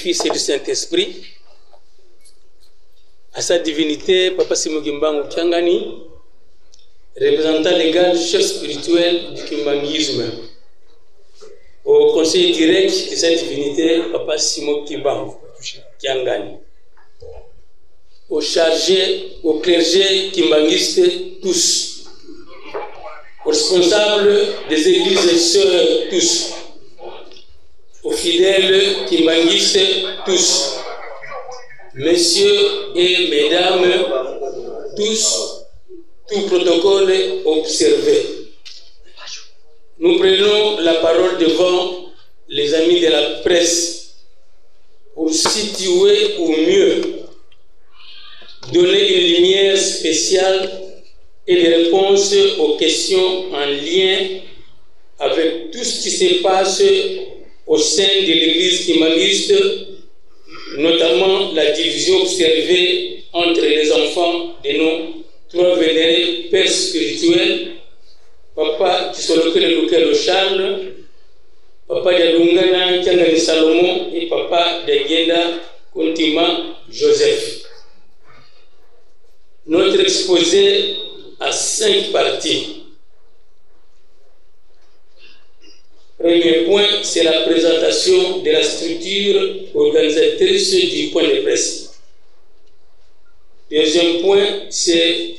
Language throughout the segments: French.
Fils et du Saint-Esprit, à sa divinité, Papa Simon Kimbangu Kiangani, représentant légal, chef spirituel du kimbanguisme, au conseil direct de sa divinité, Papa Simon Kimbangu Kiangani, aux chargés, aux clergés kimbanguistes tous, aux responsables des églises et sœurs tous, aux fidèles kimbanguistes tous, messieurs et mesdames tous, tout protocole observé. Nous prenons la parole devant les amis de la presse pour situer au mieux, donner une lumière spéciale et des réponses aux questions en lien avec tout ce qui se passe au sein de l'Église kimbanguiste, notamment la division observée entre les enfants de nos trois vénérés pères spirituels, Papa Kisolokele Lukelo Charles, Papa Dialungana Kiangani Salomon et Papa Degenda Kontima Joseph. Notre exposé a 5 parties. Premier point, c'est la présentation de la structure organisatrice du point de presse. Deuxième point, c'est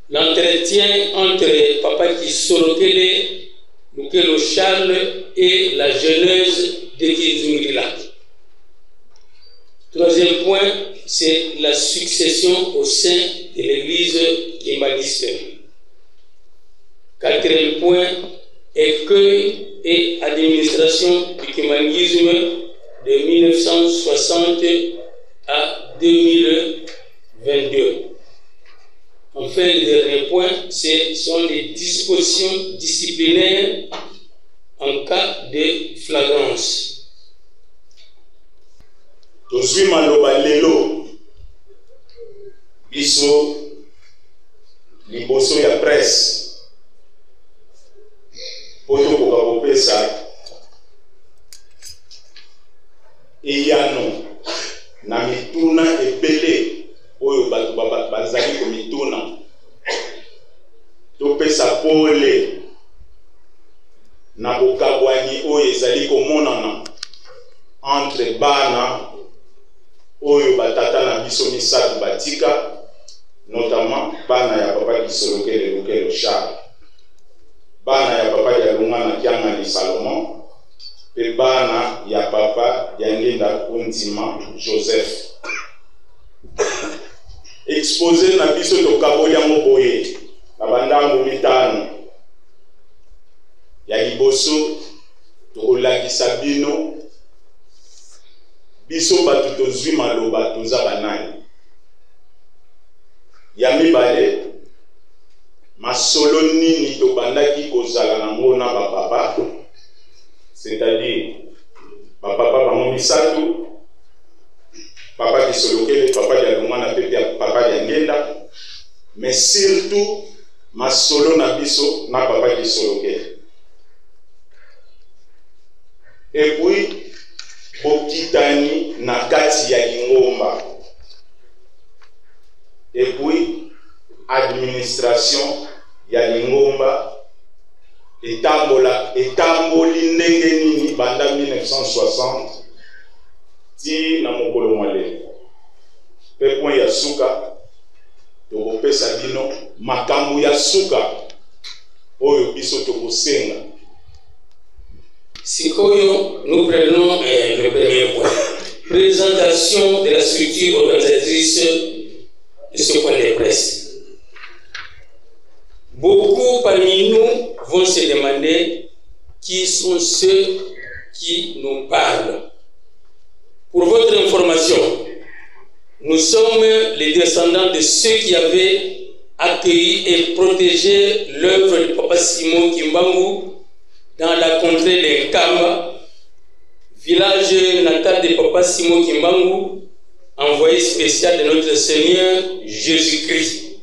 l'entretien entre Papa Kisolokele Lukelo Charles et la jeunesse de Kinzungila. Troisième point, c'est la succession au sein de l'église kimbanguiste. Quatrième point, écueil et administration du kimbanguisme de 1960 à 2022. Enfin, le dernier point, ce sont les dispositions disciplinaires en cas de flagrance. Tozwi maloba lelo biso liboso ya presse poto kokopesa eyano na mituna ebele oyo bato bazali komituna topesa pole na bokabwani oyo ezali komonana entre bana oyo batata na biso misato batika, notamment bana ya Papa Kisolokele Lukelo Charles, bana ya Papa Dialungana Kiangani Salomon, pe bana ya Papa Diangenda Kontima Joseph. Exposé na biso tokaboya moboye na bandango mitano ya liboso tokolakisa bino biso batu tozwi maloba toza banani. Ya mibale, masolo nini tobandaki kozala nango na bapapa, c'est-à-dire bapapa bango misato, Papa Kisolokele, Papa Dialungana pepe ya Papa Diangenda, mais surtout masolo na biso na Papa Kisolokele. Et puis bokitani na kati ya Lingomba. Et puis administration ya Lingomba etamboli ndenge nini banda 1960 ti na mokolo mwale. Pe point ya suka tokopesa bino makambo ya suka oyo biso tokosenga. Sikoyo, nous prenons le premier point. Présentation de la structure organisatrice de ce point de presse. Beaucoup parmi nous vont se demander qui sont ceux qui nous parlent. Pour votre information, nous sommes les descendants de ceux qui avaient accueilli et protégé l'œuvre de Papa Simon Kimbangu dans la contrée de Nkamba, village natal de Papa Simon Kimbangu, envoyé spécial de notre Seigneur Jésus-Christ.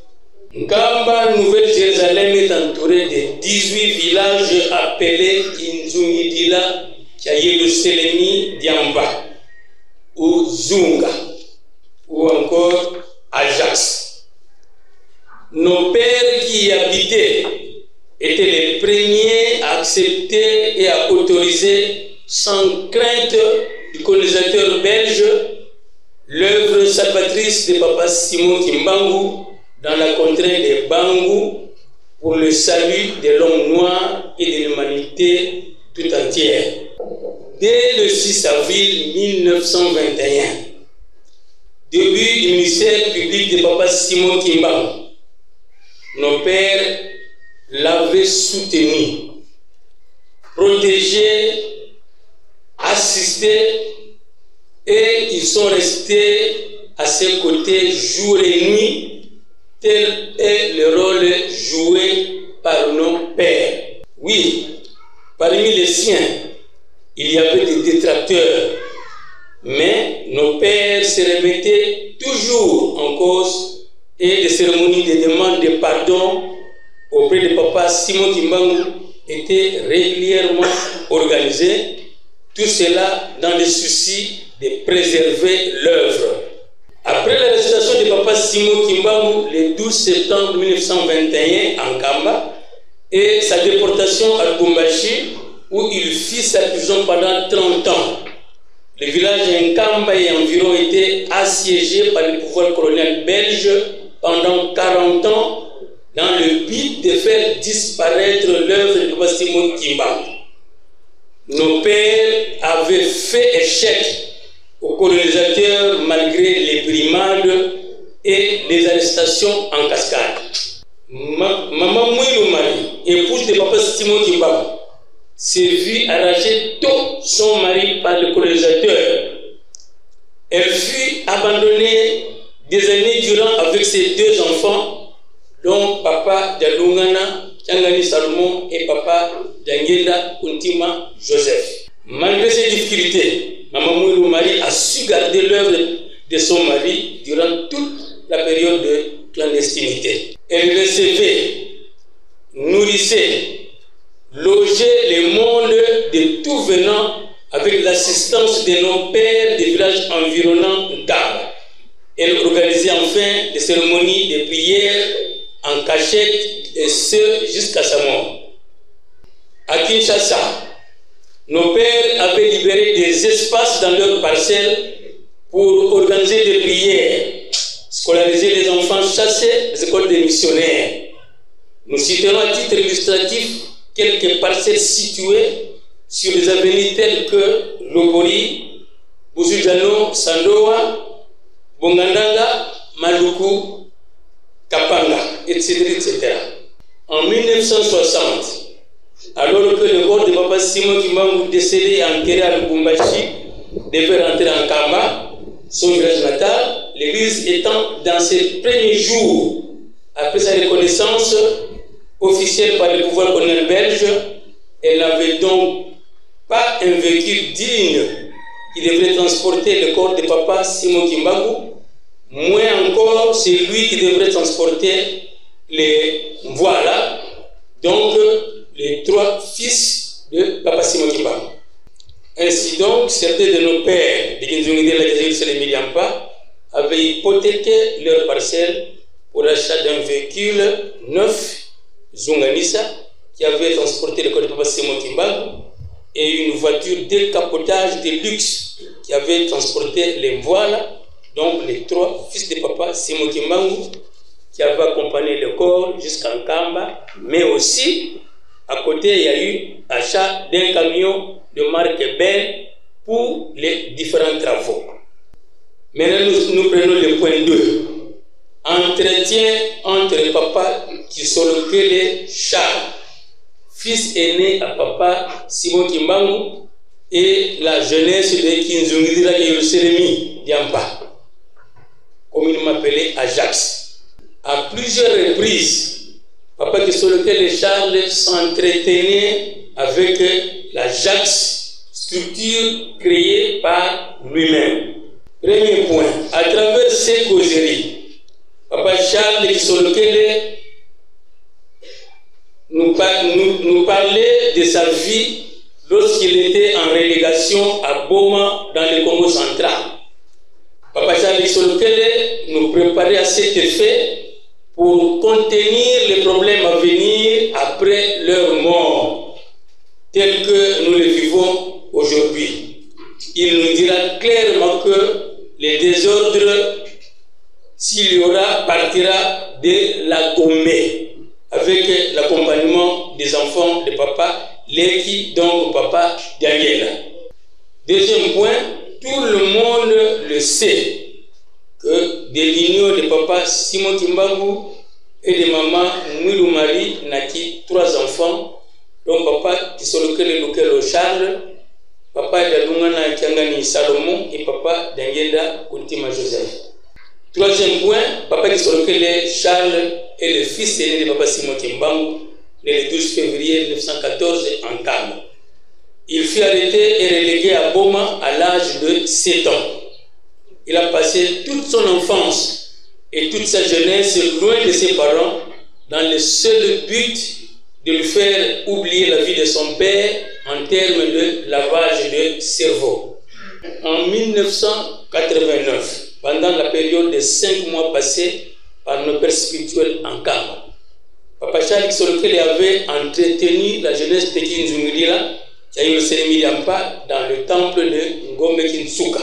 Nkamba, Nouvelle-Jérusalem, est entourée de 18 villages appelés Kinzungidila, Kiayeluselemi, Diamba. ou Zunga, ou encore Ajax. Nos pères qui y habitaient étaient les premiers à accepter et à autoriser sans crainte du colonisateur belge l'œuvre salvatrice de Papa Simon Kimbangu dans la contrée des Bangu pour le salut de l'homme noir et de l'humanité tout entière. Dès le 6 avril 1921, début du ministère public de Papa Simon Kimbangu, nos pères l'avaient soutenu, protégé, assisté, et ils sont restés à ses côtés jour et nuit, tel est le rôle joué par nos pères. Oui, parmi les siens, il y avait des détracteurs, mais nos pères se remettaient toujours en cause et des cérémonies de demande de pardon auprès de Papa Simon Kimbangu étaient régulièrement organisées, tout cela dans le souci de préserver l'œuvre. Après l'arrestation de Papa Simon Kimbangu le 12 septembre 1921 en Kamba et sa déportation à Lubumbashi où il fit sa prison pendant 30 ans, le village Nkamba et environ était assiégé par le pouvoir colonial belge pendant 40 ans dans le but de faire disparaître l'œuvre de Papa Simon Kimbangu. Nos pères avaient fait échec aux colonisateurs malgré les brimades et les arrestations en cascade. Maman Mouilou Marie, épouse de Papa Simon Kimbangu, s'est vue arracher tout son mari par le colonisateur. Elle fut abandonnée des années durant avec ses 2 enfants, dont Papa Dalungana Tchangani Salomon et Papa Dangenda Kuntima Joseph. Malgré ces difficultés, Maman Mouilou Marie a su garder l'œuvre de son mari durant toute la période de clandestinité. Elle recevait, nourrissait, logeait le monde de tout venant avec l'assistance de nos pères des villages environnants d'Aba. Elle organisait enfin des cérémonies de prière en cachette et ce jusqu'à sa mort. À Kinshasa, nos pères avaient libéré des espaces dans leurs parcelles pour organiser des prières, scolariser les enfants chassés des écoles des missionnaires. Nous citerons à titre illustratif quelques parcelles situées sur des avenues telles que Lobori, Bouzujano, Sandoa, Bongandanga, Maluku, Kapanga, etc. En 1960, alors que le corps de Papa Simon Kimbangu décédé en enterré à Lubumbashi devait rentrer en Kamba, son village natal, l'église étant dans ses premiers jours après sa reconnaissance officielle par le pouvoir colonial belge, elle n'avait donc pas un véhicule digne qui devrait transporter le corps de Papa Simon Kimbangu, moins encore celui qui devrait transporter les voilà, donc les 3 fils de Papa Simon Kimbangu. Ainsi donc, certains de nos pères de Ginzungidela avaient hypothéqué leur parcelle pour l'achat d'un véhicule neuf, Zunganisa, qui avait transporté le corps de Papa Simon Kimbangu, et une voiture décapotage de luxe qui avait transporté les voiles, donc les 3 fils de Papa Simon Kimbangu, qui avaient accompagné le corps jusqu'en Kamba, mais aussi, à côté, il y a eu achat d'un camion de marque Ben pour les différents travaux. Maintenant, nous prenons le point 2. Entretien entre Papa Kisolokele Charles, fils aîné à Papa Simon Kimbangu, et la jeunesse de Kinzungidira Yerusalemi Diampa, communément appelé Ajax. À plusieurs reprises, Papa Kisolokele Charles s'entretenait avec l'Ajax, structure créée par lui-même. Premier point, à travers ces causeries, Papa Charles Kisolokele nous parlait de sa vie lorsqu'il était en relégation à Boma dans le Congo central. Papa Charles Solokele nous préparait à cet effet pour contenir les problèmes à venir après leur mort, tels que nous les vivons aujourd'hui. Il nous dira clairement que les désordres, s'il y aura, partira de la Gombe, avec l'accompagnement des enfants de papa Leki, donc papa Diangela. Deuxième point, tout le monde le sait que de l'union de papa Simon Kimbangu et de maman Mwilou Marie naquit 3 enfants, dont papa Kisolokele Lukelo Charles, papa Dalungana Kiangani Salomon et papa Dangenda Ultima Joseph. Troisième point, papa Kisolokele Charles est le fils aîné de papa Simon Kimbangu, né le 12 février 1914 en Kamba. Il fut arrêté et relégué à Boma à l'âge de 7 ans. Il a passé toute son enfance et toute sa jeunesse loin de ses parents dans le seul but de lui faire oublier la vie de son père en termes de lavage de cerveau. En 1989, pendant la période de 5 mois passés par nos pères spirituels en Kamba, Papa Charles Solokele avait entretenu la jeunesse de Kinzungulila, qui a eu le Sénémiliampa, dans le temple de Ngombe Kinsuka.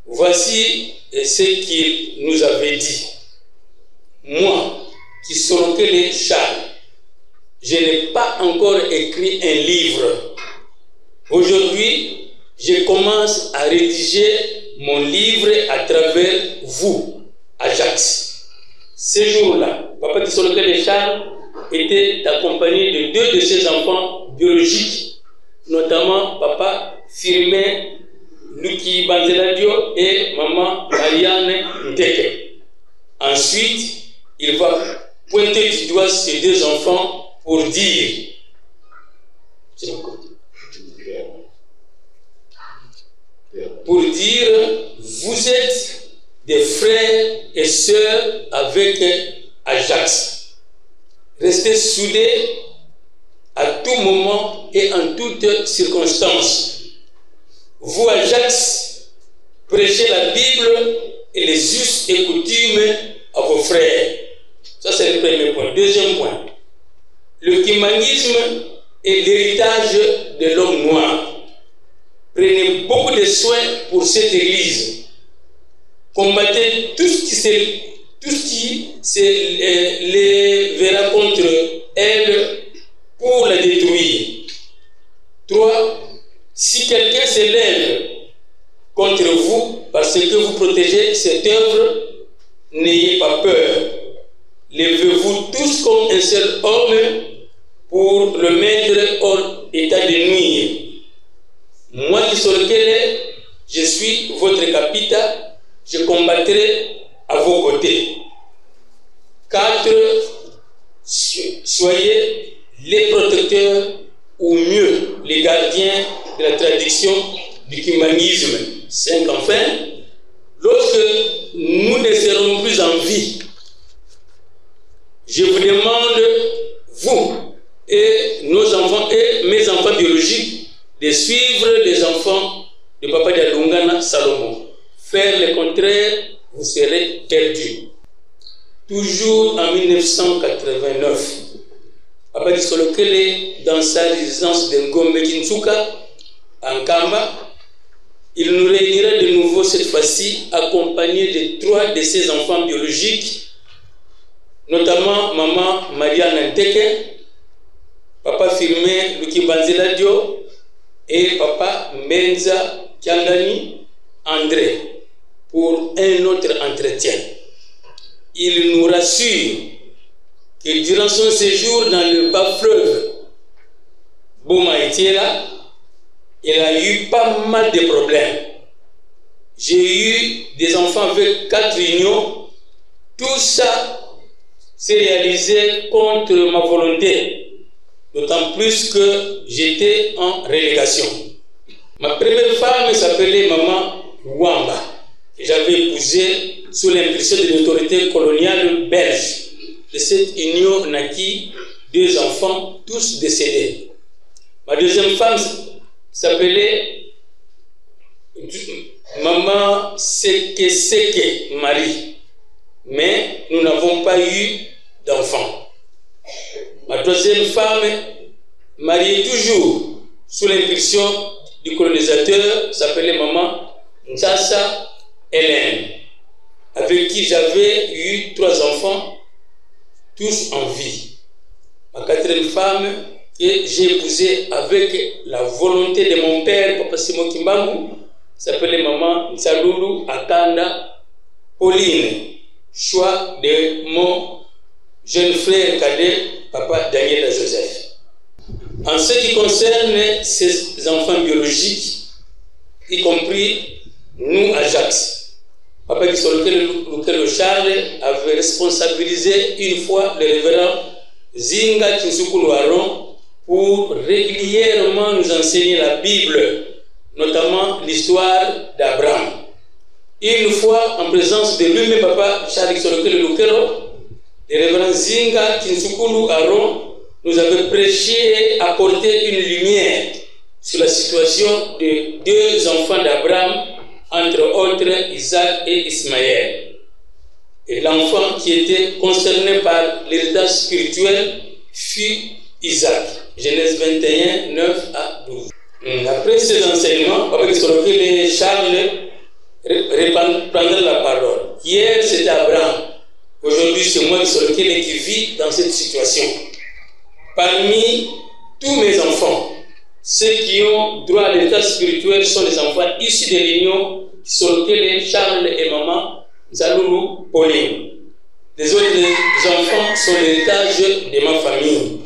Voici ce qu'il nous avait dit. Moi, Kisolokele Charles, je n'ai pas encore écrit un livre. Aujourd'hui, je commence à rédiger mon livre à travers vous, Ajax. Ce jour-là, Papa Kisolokele Charles était accompagné de 2 de ses enfants biologiques, notamment Papa Firmin Luki Banzeladio et Maman Marianne Nteke. Ensuite, il va pointer du doigt ces 2 enfants pour dire vous êtes des frères et sœurs avec Ajax. Restez soudés à tout moment et en toutes circonstances. Vous, Ajax, prêchez la Bible et les us et coutumes à vos frères. Ça, c'est le premier point. Deuxième point. Le kimanisme est l'héritage de l'homme noir. Prenez beaucoup de soins pour cette église. Combattez tout ce qui les verra contre elle pour la détruire. 3. Si quelqu'un s'élève contre vous parce que vous protégez cette œuvre, n'ayez pas peur. Levez-vous tous comme un seul homme pour le mettre hors état de nuire. Moi, Kisolokele, je suis votre capitaine, je combattrai à vos côtés. 4. Soyez les protecteurs ou mieux les gardiens de la tradition du humanisme. 5. Enfin, lorsque nous ne serons plus en vie, je vous demande, vous et nos enfants et mes enfants biologiques, de suivre les enfants de Papa Dialungana Salomon. Faire le contraire, vous serez perdus. Toujours en 1989, Papa Kisolokele, dans sa résidence de Ngombe Kinsuka, en Kamba, il nous réunira de nouveau cette fois-ci, accompagné de 3 de ses enfants biologiques, notamment Maman Marianne Nteke, Papa Firmin Luki Banzeladio et Papa Menza Kiangani André, pour un autre entretien. Il nous rassure que durant son séjour dans le bas fleuve Boma Etiela, il a eu pas mal de problèmes. J'ai eu des enfants avec 4 unions. Tout ça s'est réalisé contre ma volonté, d'autant plus que j'étais en relégation. Ma première femme s'appelait Maman Wamba, que j'avais épousée sous l'impulsion de l'autorité coloniale belge. De cette union naquit 2 enfants, tous décédés. Ma deuxième femme s'appelait maman Seke Marie, mais nous n'avons pas eu d'enfant. Ma troisième femme, mariée toujours sous l'impulsion du colonisateur, s'appelait maman Ntsassa Hélène, avec qui j'avais eu 3 enfants, tous en vie. Ma quatrième femme, que j'ai épousée avec la volonté de mon père, Papa Simon Kimbangu, s'appelait maman Nsaloulou Akanda Pauline, choix de mon jeune frère cadet, Papa Daniel Joseph. En ce qui concerne ces enfants biologiques, y compris nous, Ajax, Papa Lukello Charles avait responsabilisé une fois le révérend Zinga Kinsukulu Aron pour régulièrement nous enseigner la Bible, notamment l'histoire d'Abraham. Une fois, en présence de lui-même, Papa Charles Lukello, le révérend Zinga Kinsukulu Aron nous avait prêché et apporté une lumière sur la situation de 2 enfants d'Abraham, entre autres Isaac et Ismaël. Et l'enfant qui était concerné par l'héritage spirituel fut Isaac. Genèse 21, 9 à 12. Après ces enseignements, Papa Charles reprendra la parole. Hier c'était Abraham, aujourd'hui c'est moi qui vis dans cette situation. Parmi tous mes enfants, ceux qui ont droit à l'héritage spirituel sont les enfants issus de l'union sur lesquels Charles et maman Zaloulou Pauline. Les autres enfants sont l'héritage de ma famille.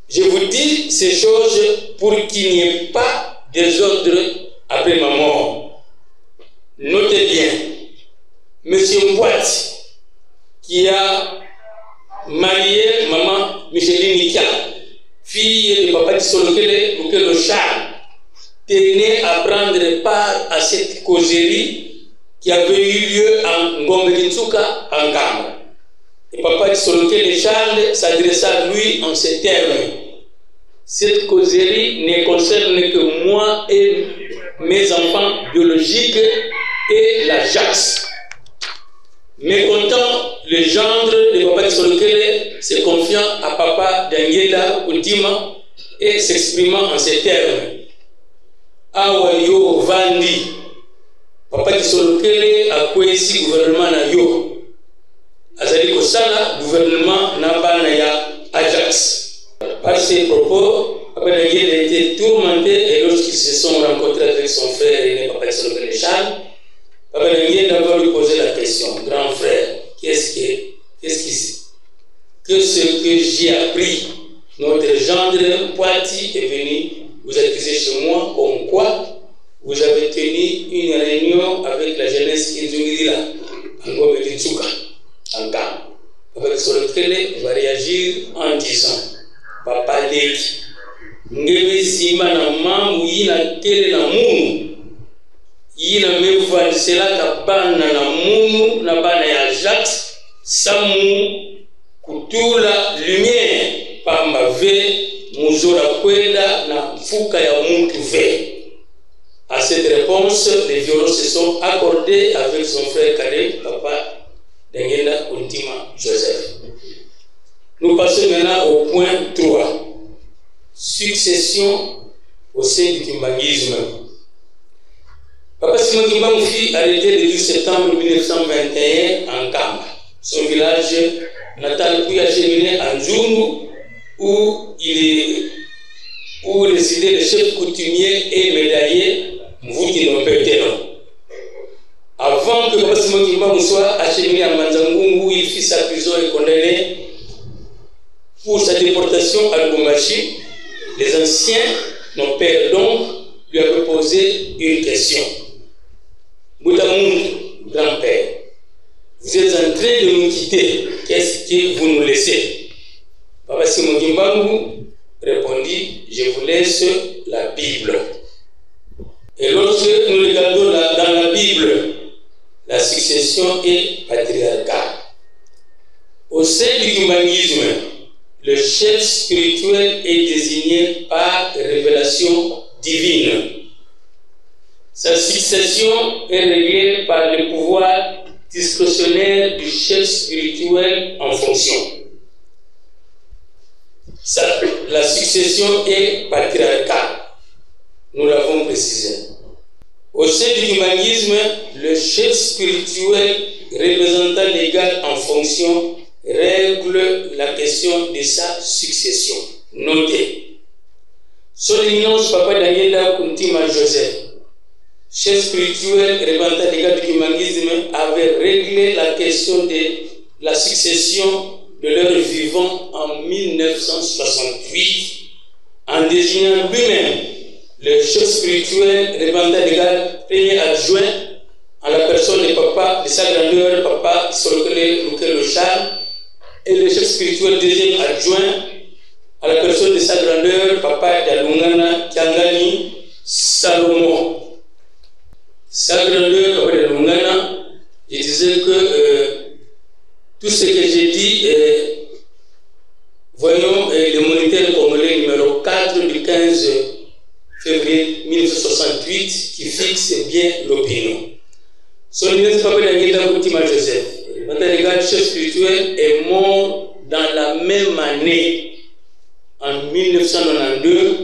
Je vous dis ces choses pour qu'il n'y ait pas de désordre après ma mort. Notez bien, M. Mbouati, qui a marié maman Micheline Nikia, fille de Papa Lukello Charles, tenait à prendre part à cette causerie qui avait eu lieu en Ngombe-Kintsuka, en Gamba. Et Papa Lukello Charles s'adressa à lui en ces termes. Cette causerie ne concerne que moi et mes enfants biologiques et la JAX. Mécontent, le gendre de Papa Lukello se confiant à Papa Daniela Koutima et s'exprimant en ces termes. Awa yo vandi, Papa Lukello a kwesi gouvernement na yo. Azali kosala gouvernement na bana ya Ajax. Par ces propos, Papa Daniel a été tourmenté et lorsqu'ils se sont rencontrés avec son frère aîné Papa Lukello Charles, Papa Daniel a lui posé la question: grand frère, qu'est-ce que j'ai appris? Notre gendre Poiti est venu vous accuser chez moi comme quoi vous avez tenu une réunion avec la jeunesse Kinzungila, en Ngombe-Kintsuka, en Gamba. Papa Lukello va réagir en disant: Papa Leki, ngebe zima na mamu yina tele na munu, yina mevalisela ka bana na munu na bana ya Jacques, samu kutula lumière pamba ve muzora kwenda na mfuka ya muntu ve. À cette réponse, les violons se sont accordés avec son frère cadet, Papa Daniela Koutima Joseph. Nous passons maintenant au point 3. Succession au sein du kimbanguisme. Papa Simon Kimbangu fut arrêté le 12 septembre 1921 en Kamba, son village natal, puis acheminé à Njungu, où résidait le chef coutumier et médaillé Mvuti Lompetelo. Avant que Papa Simon Kimbangu soit acheminé à Manzangungu, il fit sa prison et condamné pour sa déportation à Lubumbashi. Les anciens, nos pères donc, lui avaient posé une question. Boutamoun, grand-père, vous êtes en train de nous quitter, qu'est-ce que vous nous laissez? Papa Simon Kimbangu répondit: je vous laisse la Bible. Et lorsque nous regardons dans la Bible, la succession est patriarcale. Au sein du kimbanguisme, le chef spirituel est désigné par révélation divine. Sa succession est réglée par le pouvoir discrétionnaire du chef spirituel en fonction. La succession est patriarcale, nous l'avons précisé. Au sein du humanisme, le chef spirituel représentant l'égal en fonction règle la question de sa succession. Notez, son éminence Papa Daniela Kuntima Joseph, chef spirituel représentant l'égal du humanisme, avait réglé la question de la succession de leur vivant en 1968 en désignant lui-même le chef spirituel représentant l'égal premier adjoint à la personne de Papa de sa grandeur, Papa Solokele Lukelo Charles, et le chef spirituel deuxième adjoint à la personne de sa grandeur, Papa Dalungana Kiangani Salomon. Sa grandeur, Papa Dalungana, je disais que tout ce que j'ai dit, voyons le moniteur congolais numéro 4 du 15 février 1968 qui fixe bien l'opinion. Son éminence Papa Daniela Kuntima Joseph, notre légat chef spirituel, est mort dans la même année, en 1992,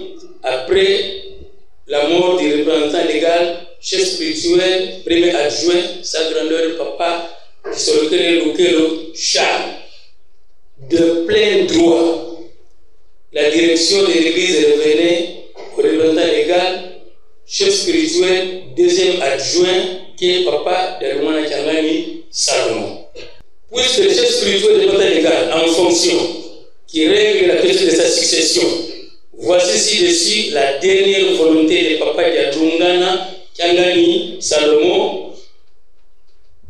après la mort du représentant légal, chef spirituel, premier adjoint, sa grandeur Papa Solokele Lukelo Charles. De plein droit, la direction de l'église revenait au représentant légal, chef spirituel, deuxième adjoint, qui est Papa Dalungana Kiangani Salomon. Puisque le chef spirituel représentant légal en fonction qui règle la question de sa succession, voici ci-dessus la dernière volonté de Papa Dalungana Kiangani Salomon,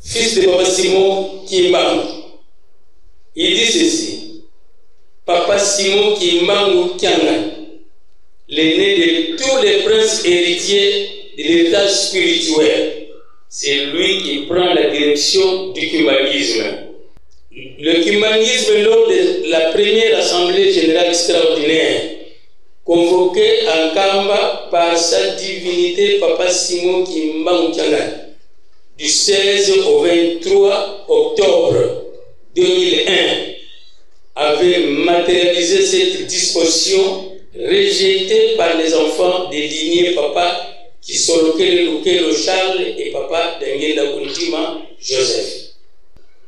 fils de Papa Simon Kimbangu. Il dit ceci: Papa Simon Kimbangu Kiangani, l'aîné de tous les princes héritiers de l'héritage spirituel, c'est lui qui prend la direction du humanisme. Le humanisme, lors de la première assemblée générale extraordinaire, convoquée en Kamba par sa divinité Papa Simon Kimbangu Kiangani, du 16 au 23 octobre 2001, avait matérialisé cette disposition rejetée par les enfants des lignées Papa Kisolokele Lukelo Charles et Papa Daniela Kuntima Joseph.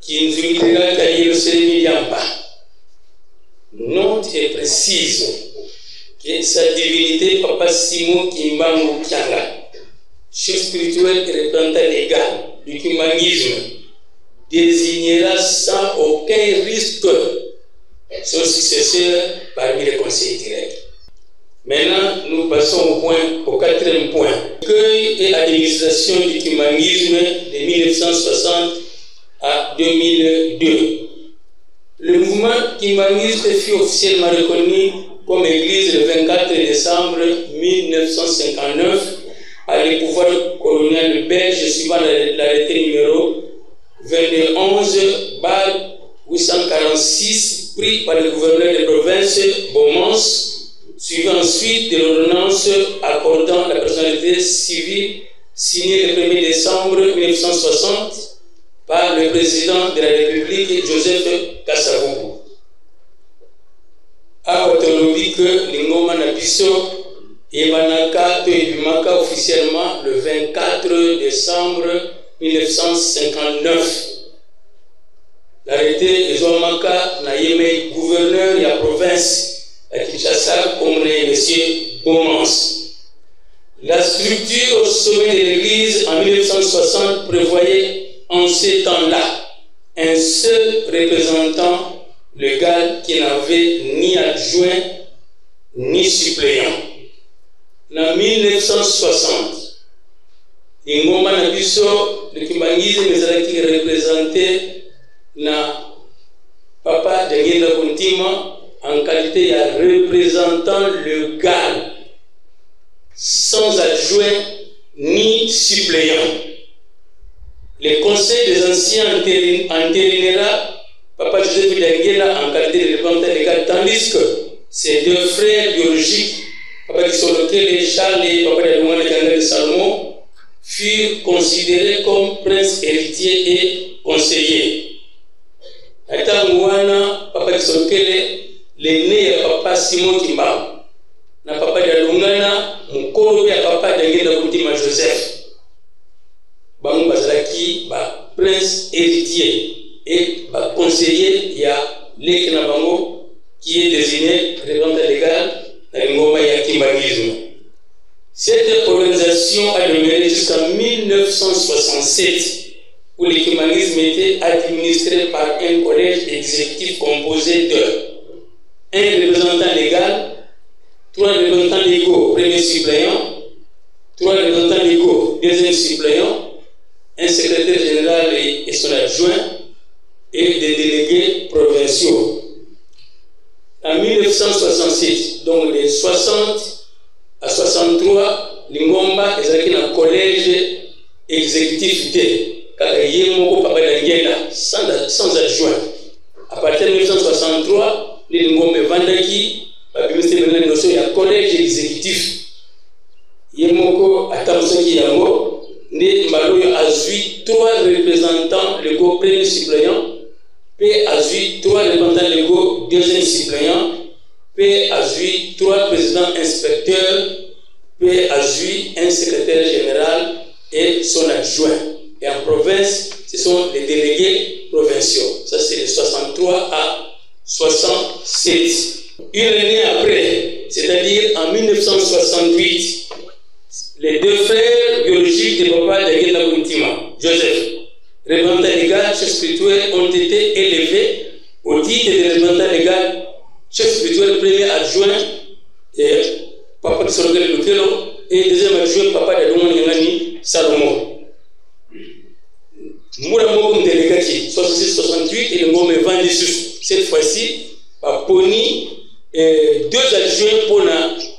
Kinzwingila Kayelo Selemi Yamba. Note et précise que sa divinité Papa Simon Kimbangu Kiangani, chef spirituel et représentant légal du humanisme, désignera sans aucun risque son successeur parmi les conseillers directs. Maintenant, nous passons au quatrième point. Accueil et administration du humanisme de 1960 à 2002. Le mouvement humaniste fut officiellement reconnu comme église le 24 décembre 1959 par le pouvoir colonial belge suivant l'arrêté numéro 21/846 pris par le gouverneur de province Beaumans, suivi ensuite de l'ordonnance accordant la personnalité civile signée le 1er décembre 1960 par le président de la République Joseph Kasavubu. Awa tolobi que Lingoma na biso ebanaka to ebimaka officiellement le 24 décembre 1959. L'arrêté ezomaka na yeme gouverneur ya province à Kinshasa comme M. Beaumans. La structure au sommet de l'église en 1960 prévoyait en ces temps-là un seul représentant légal qui n'avait ni adjoint ni suppléant. En 1960, Ingoma na biso le humanisme qui représentait na Papa Daniela Kuntima en qualité de représentant légal, sans adjoint ni suppléant. Le conseil des anciens entérinera Papa Joseph Daniela en qualité de représentant légal, tandis que ses deux frères biologiques, Papa Kisolokele Charles et Papa Dalungana Kiangani Salomon, furent considérés comme princes héritiers et conseillers. Atangwana papa Kisolokele l'aîné ya papa Simon Kimba na papa Dalungana mukolo ya papa Dengenda Kuntima Joseph bango bazalaki ba prince héritier et ba conseiller ya lek na bango qui est désigné représentant légal dans le ngoma ya kimbangisme. Cette organisation a demeuré jusqu'en 1967 où le kimbangisme était administré par un collège exécutif composé de un représentant légal, 3 représentants légaux, premier suppléant, 3 représentants légaux, deuxième suppléant, un secrétaire général et son adjoint, et des délégués provinciaux. En 1967, donc de 60 à 63, Lingomba est un collège exécutif sans adjoint. À partir de 1963, Lingomba Vandaki a un collège exécutif. Yemoko Atamsaki Yango, né Maloyo a 3 représentants légaux premier suppléant, P a 3 représentants légaux deuxième suppléant, P a 3 présidents inspecteurs, P a un secrétaire général et son adjoint. Et en province, ce sont les délégués provinciaux. Ça, c'est de 63 à 67. Une année après, c'est-à-dire en 1968, les 2 frères biologiques de papa Dengenda Kuntima, Joseph, représentant légal, chef spirituel, ont été élevés au titre de représentant légal, chef spirituel, premier adjoint, et papa Kisolokele Lukelo, et deuxième adjoint, papa Dalungana Nyangani Salomon. Moura Mokum Delegati, 66-68, et le Ngome Vandissus, cette fois-ci, Poni, 2 adjoints pour le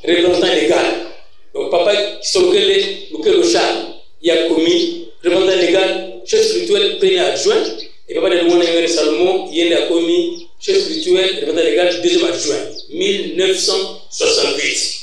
représentant légal. Donc, papa Kisolokele Lukelo Charles, il a commis représentant légal, chef spirituel, premier adjoint, et papa Dalungana Nyangani Salomon, il a commis chef spirituel, représentant légal, deuxième adjoint, 1968.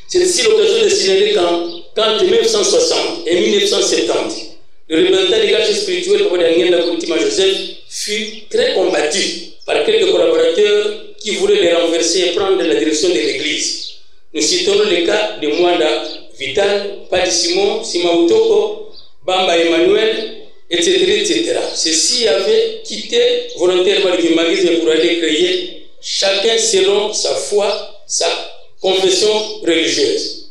C'est ici l'occasion de signaler qu'entre 1960 et 1970, le représentant légal chef spirituel, papa Dengenda Kuntima Joseph, fut très combattu par quelques collaborateurs qui voulaient les renverser et prendre la direction de l'église. Nous citons le cas de Mwanda Vital, Padi Simon, Simautoko, Bamba Emmanuel, etc. Ceux-ci avaient quitté volontairement le kimbangisme pour aller créer, chacun selon sa foi, sa confession religieuse.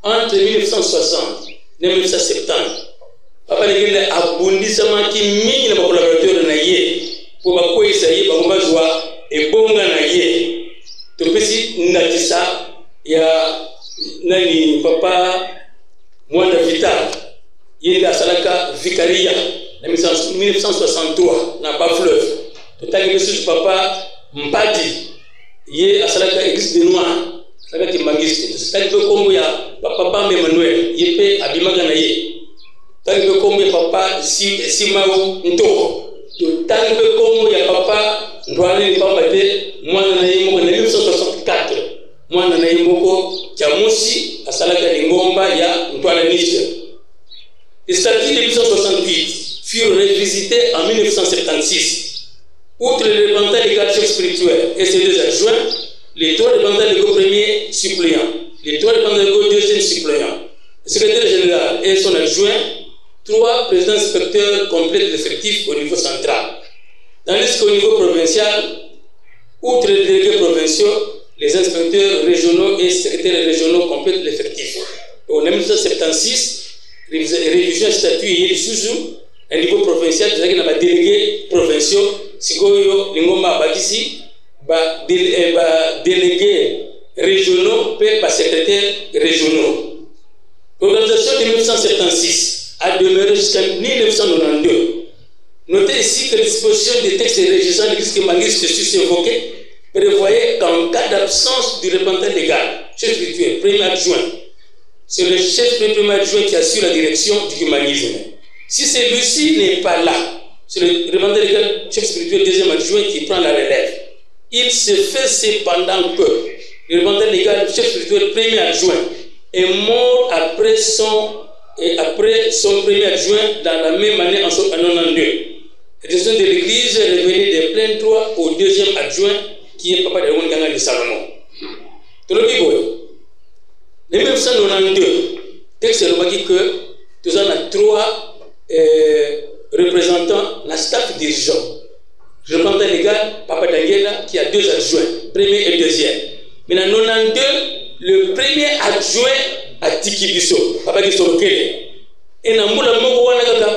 Entre 1960 et 1970, Papa Dengenda a bondi sama ki mingi na collaborateur na ye pour ba essayer ba ngazwa e bonga na ye. To pesi ndakisa ya nani papa Mwanda Vital yenda salaka vicaria na 1963 na Bas-Fleuve. To tangi monsieur papa Mpadi ye asalaka église de Noir salaka kimbangisme. To tangi kombo ya papa Emmanuel yepe abimaga na ye. Tangi kombo ya papa Simao Ntoko. To tangi kombo ya papa Ndwale Mpambate mwana na yimoko na 1964 mwana na yimoko Chamusi asalaka Lingomba ya Ntwale Niche. Les statuts de 1968 furent revisités en 1976. Outre le représentant légal chef spirituel et ses 2 adjoints, les 3 représentants légaux premiers suppléants, les 3 représentants légaux deuxième suppléants, le secrétaire général et son adjoint, 3 présidents inspecteurs complètent l'effectif au niveau central. Tandis qu'au niveau provincial, outre les délégués provinciaux, les inspecteurs régionaux et secrétaires régionaux complètent l'effectif. En 1976, révision statut et Souzou, à niveau provincial, vous avez des délégués provinciaux, Sigoyo, Lingomba, Bakisi, délégués régionaux, secrétaires régionaux. L'organisation de 1976 a demeuré jusqu'en 1992. Notez ici que les dispositions des textes régissant l'église kimbangisme sus évoquées prévoyaient qu'en cas d'absence du représentant légal, chef spirituel, premier adjoint, c'est le chef premier adjoint qui assure la direction du kimbangisme. Si celui-ci n'est pas là, c'est le représentant légal, chef spirituel, deuxième adjoint qui prend la relève. Il se fait cependant que le représentant légal, chef spirituel, premier adjoint, est mort après son et après son premier adjoint dans la même année en 1992. La direction de l'église revenait de plein droit au deuxième adjoint qui est Papa de Wanganga de Salomon. Tout le monde. En 1992, texte remarqué que nous avons 3 représentants dans le staff dirigeant. Représentant légal, Papa Dangela, qui a 2 adjoints, premier et deuxième. Mais en 1992, le premier adjoint à Tikibiso, Papa Gisokele. Et dans le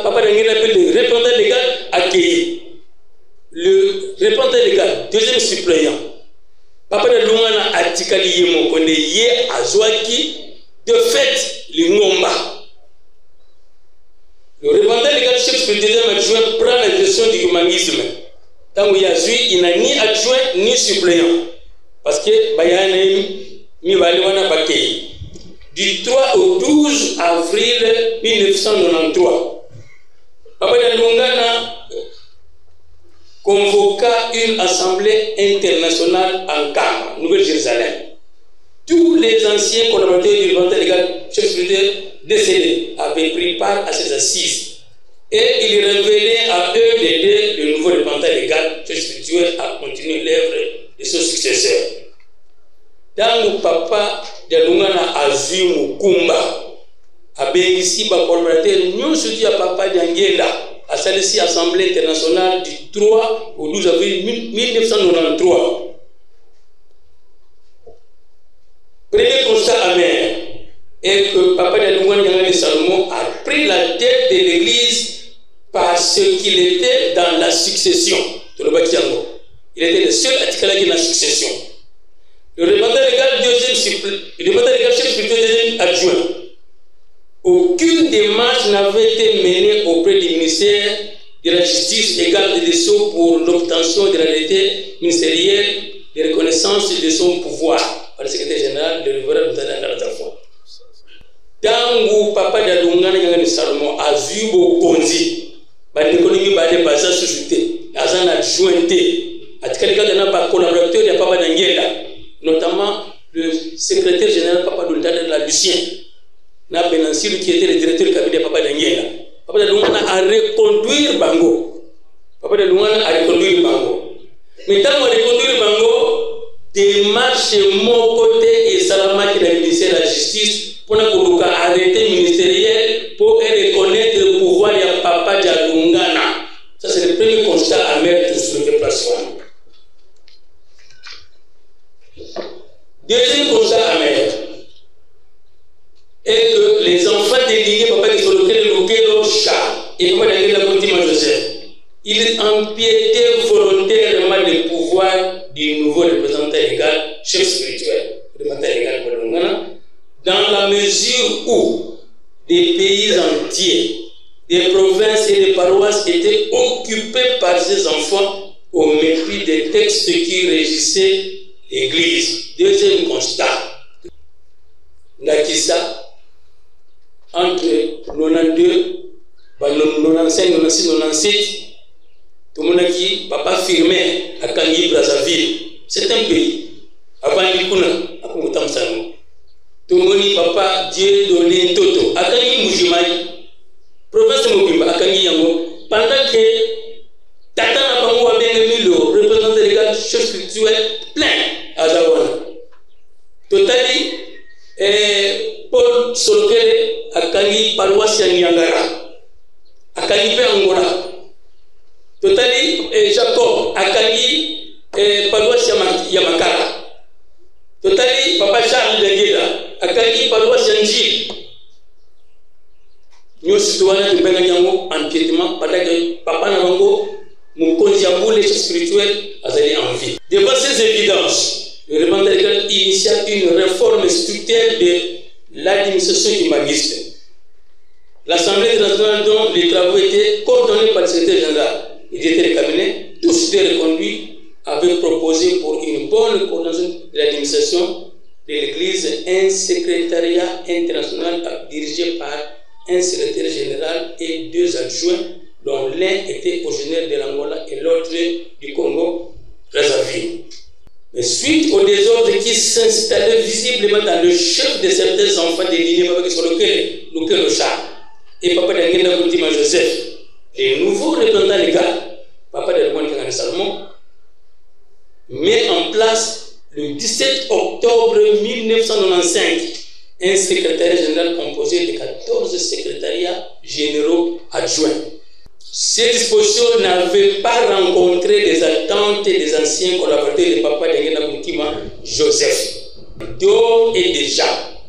Papa Dangela appelle le représentant légal accueilli. Le représentant légal, deuxième suppléant. Papa de Lumana a Tikali Yemo, qu'on est hier à Zouaki, de fait, l'Ingomba. Le représentant légal, chef du deuxième adjoint, prend la gestion du humanisme. Tant qu'il y a il n'a ni adjoint ni suppléant. Parce que Bayane Miwaliwana Bakei. Du 3 au 12 avril 1993, Papa de Lungana convoqua une assemblée internationale en Kama, Nouvelle-Jérusalem. Tous les anciens collaborateurs du représentant légal, chef spirituel décédés, avaient pris part à ces assises. Et il révélait à eux d'aider le nouveau représentant légal, chef spirituel, à continuer l'œuvre de son successeur. Dans le Papa de Lungana Azimu Kumba, a bénéficié de collaborateur, nous sommes à Papa d'Angela. À celle-ci, Assemblée internationale du 3 au 12 avril 1993. Premier constat amer est que Papa de Lungana Salomon a pris la tête de l'église parce qu'il était dans la succession. Il était le seul à dans la succession. Le représentant légal chef spirituel deuxième adjoint. Aucune démarche n'avait été menée auprès du ministère de la Justice égale et des Sceaux pour l'obtention de la réalité ministérielle de reconnaissance de son pouvoir par le secrétaire général de l'Évora de la foi. Dans Papa de Lungana Salomon a vu beaucoup de l'économie de base société, à un adjointé, à un collaborateur de Papa Dangela, notamment le secrétaire général Papa de la Lucien. Na Benansil qui était le directeur du cabinet de Papa Dangela. Papa de Lungana a reconduit Bango. Papa de Lungana a reconduit Bango. Mais tant qu'on reconduit Bango, démarche mon côté et Salama qui est le ministère de la Justice pour arrêter ministériel pour reconnaître le pouvoir de Papa de Lungana. Ça c'est le premier constat à mettre sur le déplacement. Deuxième constat à mettre est que les enfants délignés Papa qui sont le chat et Papa de la Coutima Joseph, ils empiétaient volontairement le pouvoir du nouveau représentant légal, chef spirituel, représentant légal de Lungana, dans la mesure où des pays entiers, des provinces et des paroisses étaient occupés par ces enfants au mépris des textes qui régissaient l'Église. Deuxième constat, Nakisa, entre 92, 95, 96, 97, tout le monde qui papa firmé à Kangi Brazzaville. C'est un pays. Avant Likuna, à Kongotamsano. Tout le monde papa Dieu donné Toto. À Kangi Mujimai, province de Mobimba, à Kangi Yango. Pendant que Tata Nabango a bien aimé le représentant légal chef spirituel plein à Zawana. Totali, Paul Solokele a Kangi paroisse Nyangara. A Kangi Angola. Totali, Jacob a Kangi paroisse Yamakara. Totali, Papa Charles Dengela a Kangi paroisse Njil. Nous sommes tous les empiètement parce que Papa Nabango, mon condiaboule spirituel, a allé en vie. Devant ces évidences, le représentant légal initia une réforme structurelle de l'administration humaniste. L'Assemblée nationale dont les travaux étaient coordonnés par le secrétaire général et directeur de cabinet, tous les reconduits, avaient proposé pour une bonne coordination de l'administration de l'Église un secrétariat international dirigé par un secrétaire général et 2 adjoints, dont l'un était originaire de l'Angola et l'autre du Congo, Brazzaville. Mais suite au désordre qui s'installait visiblement dans le chef de certains enfants des lignées sur lequel le char et papa d'Angenda Kuntima Joseph, les nouveaux représentants légaux, papa de Rwanda Salomon, met en place le 17 octobre 1995 un secrétariat général composé de 14 secrétariats généraux adjoints. Ces dispositions n'avaient pas rencontré les attentes des anciens collaborateurs de papa d'Angenda Kuntima Joseph. D'ores et déjà,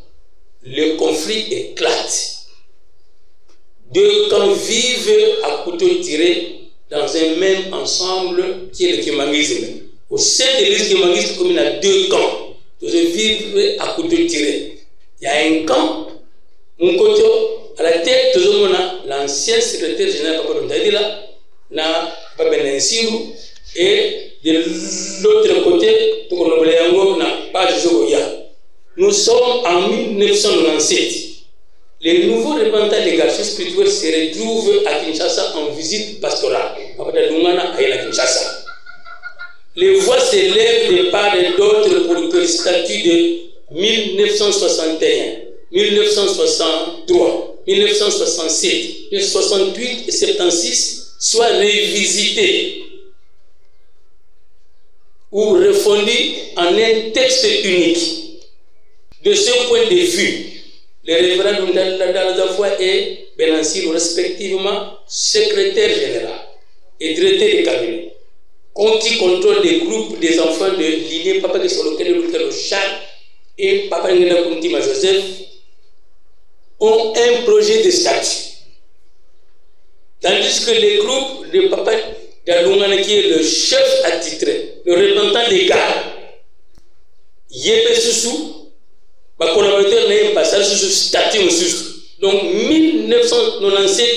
le conflit éclate. Deux camps vivent à couteau tiré dans un même ensemble qui est le kimangisme. Au sein de l'église kimangisme, comme il y a deux camps, tous vivent à couteau tiré. Il y a un camp, mon côté, à la tête, tout le monde a l'ancien secrétaire général Papa Ndadila, na Papa Nensirou, et de l'autre côté, tout le monde n'a pas de Jogoya. Nous sommes en 1997. Les nouveaux représentants des garçons spirituels se retrouvent à Kinshasa en visite pastorale. Les voix s'élèvent de part et d'autre pour que le statut de 1961, 1963, 1967, 1968 et 1976 soit révisité ou refondu en un texte unique. De ce point de vue, les révérends Ndalazafwa et Benansirou, respectivement secrétaire général et directeur de cabinet, qui contrôle les groupes des enfants de l'île Papa de Solokel le Char et Papa Ngenda Kuntima Joseph, ont un projet de statut. Tandis que les groupes de Papa Dalungana, qui est le chef attitré, le représentant légal, Yépe Soussou, ma collaborateur n'a pas ça sous statut. Donc 1997,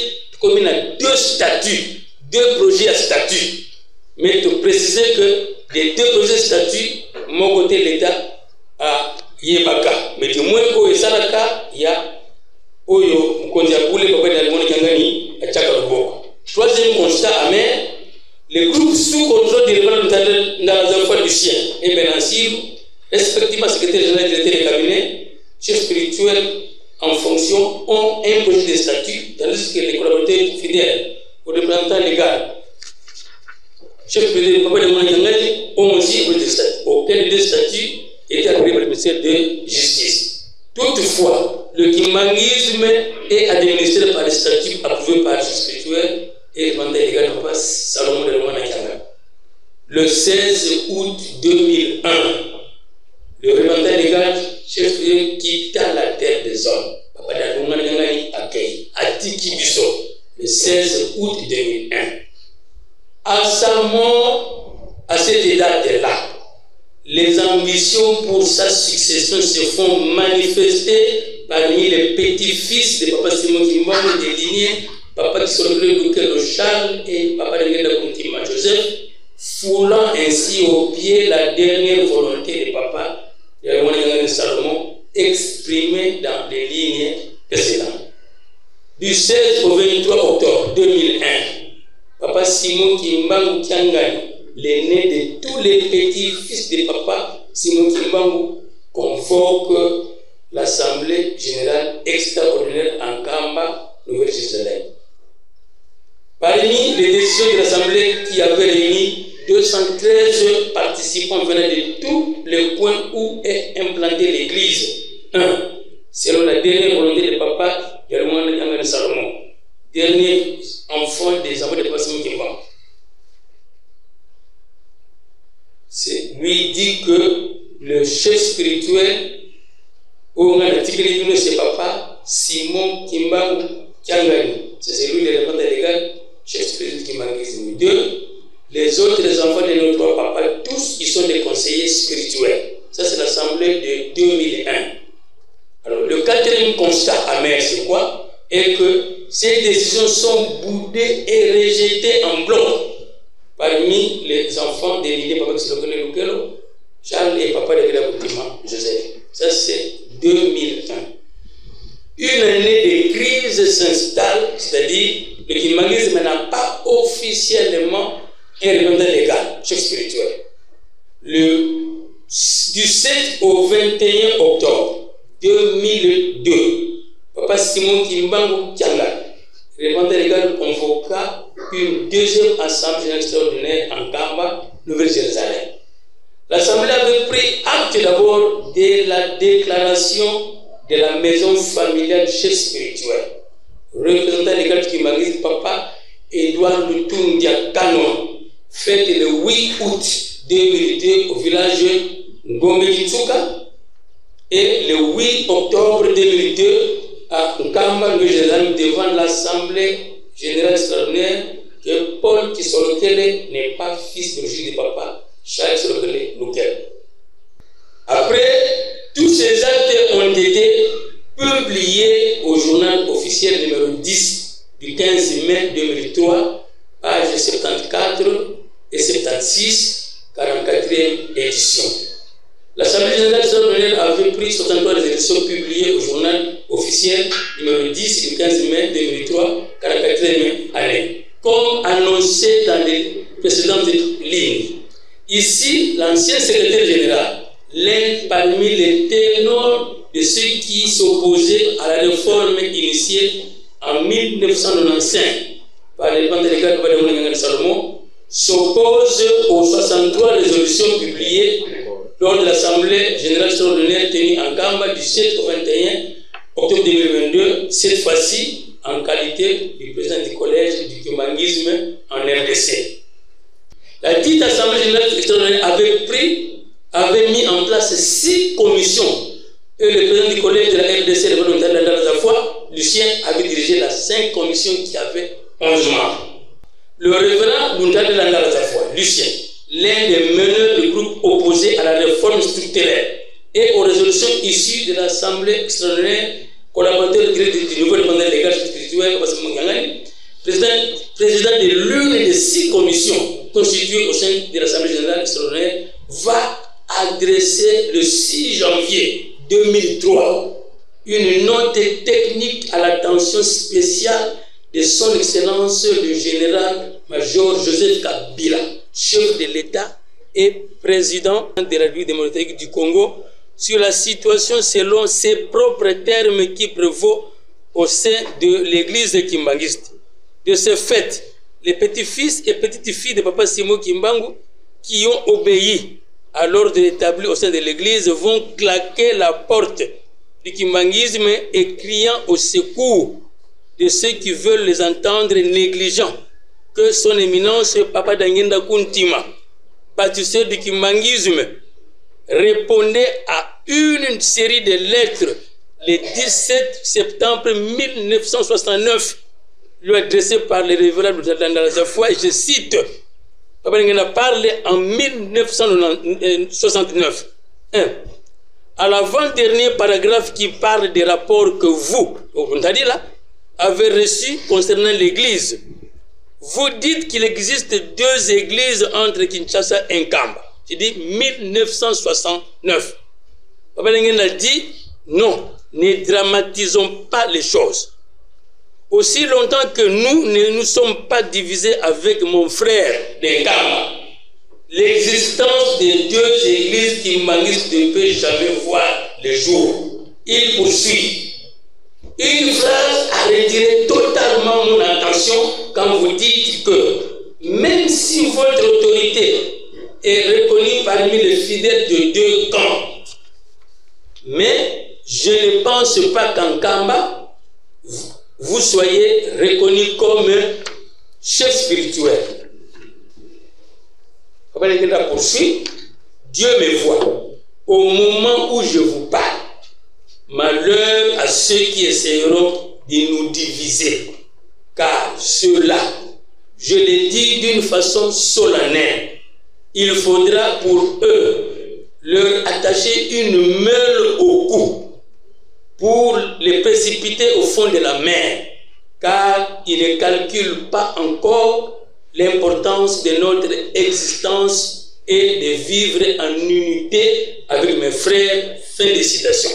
comme il y a deux statuts, deux projets à statut. Mais de préciser que les deux projets de statut, mon côté l'État à Yébaka. Mais du moins qu'au Salaka, il y a Oyo, Kondiaboule, Papa Dalmoni Kangani, à Tchakaloboko. Troisième constat amer, les groupes sous contrôle des révérends dans les enfants du chien et Benansirou, respectivement secrétaire général directeur des cabinets, chefs spirituels en fonction, ont un projet de statut, tandis que les collaborateurs fidèles aux représentants légaux, chefs spirituels ont aussi un projet de statut. Aucun des deux statuts était approuvé par le ministère de Justice. Toutefois, le kimangisme est administré par les statuts approuvés par les chefs spirituels et les mandats légaux de Papa Salomon de Rwanda. Le 16 août 2001, le représentant légal, chef spirituel, quitta la terre des hommes. Papa Dalunga Ngani accueille à Tiki Bisso, le 16 août 2001. À sa mort, à cette date-là, les ambitions pour sa succession se font manifester parmi les petits-fils de Papa Simon Kimbangu des lignées, Papa Kisologle Charles et Papa Ngenda Kuntima Joseph, foulant ainsi au pied la dernière volonté de Papa Salomon exprimée dans les lignes précédentes. Du 16 au 23 octobre 2001, Papa Simon Kimbangu Kiangani, l'aîné de tous les petits-fils de Papa Simon Kimbangu, convoque l'Assemblée générale extraordinaire en Kamba, Nouvelle-Jérusalem. Parmi les décisions de l'Assemblée qui avait réuni 213 participants venant de tous les coins où est implantée l'église. 1. Selon la dernière volonté de Papa Yalmouana Salomon, dernier enfant des enfants de Papa Simon Kimbangu. Lui dit que le chef spirituel, où on a l'article de ses Papa Simon Kimbangu Kiangani, c'est celui de la vente légale, chef spirituel Kimbangu. 2. Les autres enfants de nos trois papas, tous, ils sont des conseillers spirituels. Ça, c'est l'Assemblée de 2001. Alors, le quatrième constat amer, c'est quoi? Et que ces décisions sont boudées et rejetées en bloc parmi les enfants des lignées Papa Kisologle Lukelo, Charles et Papa de Kuntima Joseph. Ça, c'est 2001. Une année de crise s'installe, c'est-à-dire le kimangisme n'a pas officiellement un représentant légal, chef spirituel. Le Du 7 au 21 octobre 2002, Papa Simon Kimbangu Tianga, représentant légal, convoqua une deuxième assemblée extraordinaire en Kamba, Nouvelle-Jérusalem. L'assemblée avait pris acte d'abord de la déclaration de la maison familiale du chef spirituel. Représentant légal qui m'arrive, Papa Edouard Lutundia Kano, fête le 8 août 2002 au village Ngombe-Kitsuka, et le 8 octobre 2002 à Nkamba, Nouvelle-Jérusalem, devant l'Assemblée générale extraordinaire, que Paul Kisolokele n'est pas fils biologique de Papa Charles Kisolokele Lukel. Après, tous ces actes ont été publiés au journal officiel numéro 10 du 15 mai 2003, pages 74 et 76, 44e édition. L'Assemblée générale extraordinaire avait pris 63 résolutions publiées au journal officiel numéro 10 du 15 mai 2003, 44e année, comme annoncé dans les précédentes lignes. Ici, l'ancien secrétaire général, l'un parmi les ténors de ceux qui s'opposaient à la réforme initiée en 1995 par les bandes légales de Salomon, s'oppose aux 63 résolutions publiées lors de l'Assemblée générale extraordinaire tenue en Kamba du 7 au 21 octobre 2022, cette fois-ci en qualité du président du collège du Kimbanguisme en RDC. La dite Assemblée générale extraordinaire avait mis en place 6 commissions et le président du collège de la RDC, le volontaire de la foi, Lucien, avait dirigé la 5 commissions qui avaient 11 membres. Le révérend Lunda de la foi, Lucien, l'un des meneurs du groupe opposé à la réforme structurelle et aux résolutions issues de l'Assemblée extraordinaire, collaborateur du nouveau demandeur légal spirituel, président de l'une des 6 commissions constituées au sein de l'Assemblée générale extraordinaire, va adresser le 6 janvier 2003 une note technique à l'attention spéciale de son Excellence le général-major Joseph Kabila, chef de l'État et président de la République démocratique du Congo, sur la situation selon ses propres termes qui prévaut au sein de l'église kimbanguiste. De ce fait, les petits-fils et petites-filles de Papa Simon Kimbangu qui ont obéi à l'ordre établi au sein de l'église vont claquer la porte du kimbanguisme et criant au secours de ceux qui veulent les entendre négligents que son éminence Papa Dangenda Kuntima, bâtisseur du kimbanguisme, répondait à une série de lettres le 17 septembre 1969 lui adressée par les révélables de la foi, et je cite, Papa Dangenda parle en 1969. 1. À l'avant-dernier paragraphe qui parle des rapports que vous, avez reçus concernant l'église, vous dites qu'il existe 2 églises entre Kinshasa et Nkamba. J'ai dit 1969. Papa Dangenda dit non, ne dramatisons pas les choses. Aussi longtemps que nous ne nous sommes pas divisés avec mon frère Nkamba, l'existence des 2 églises kimbanguistes ne peut jamais voir le jour. Il poursuit. Une phrase a retiré totalement mon attention quand vous dites que même si votre autorité est reconnue parmi les fidèles de 2 camps, mais je ne pense pas qu'en Kamba, vous soyez reconnu comme chef spirituel. Poursuit, Dieu me voit au moment où je vous parle. Malheur à ceux qui essaieront de nous diviser, car ceux-là, je le dis d'une façon solennelle, il faudra pour eux leur attacher une meule au cou pour les précipiter au fond de la mer, car ils ne calculent pas encore l'importance de notre existence et de vivre en unité avec mes frères. Fin de citation.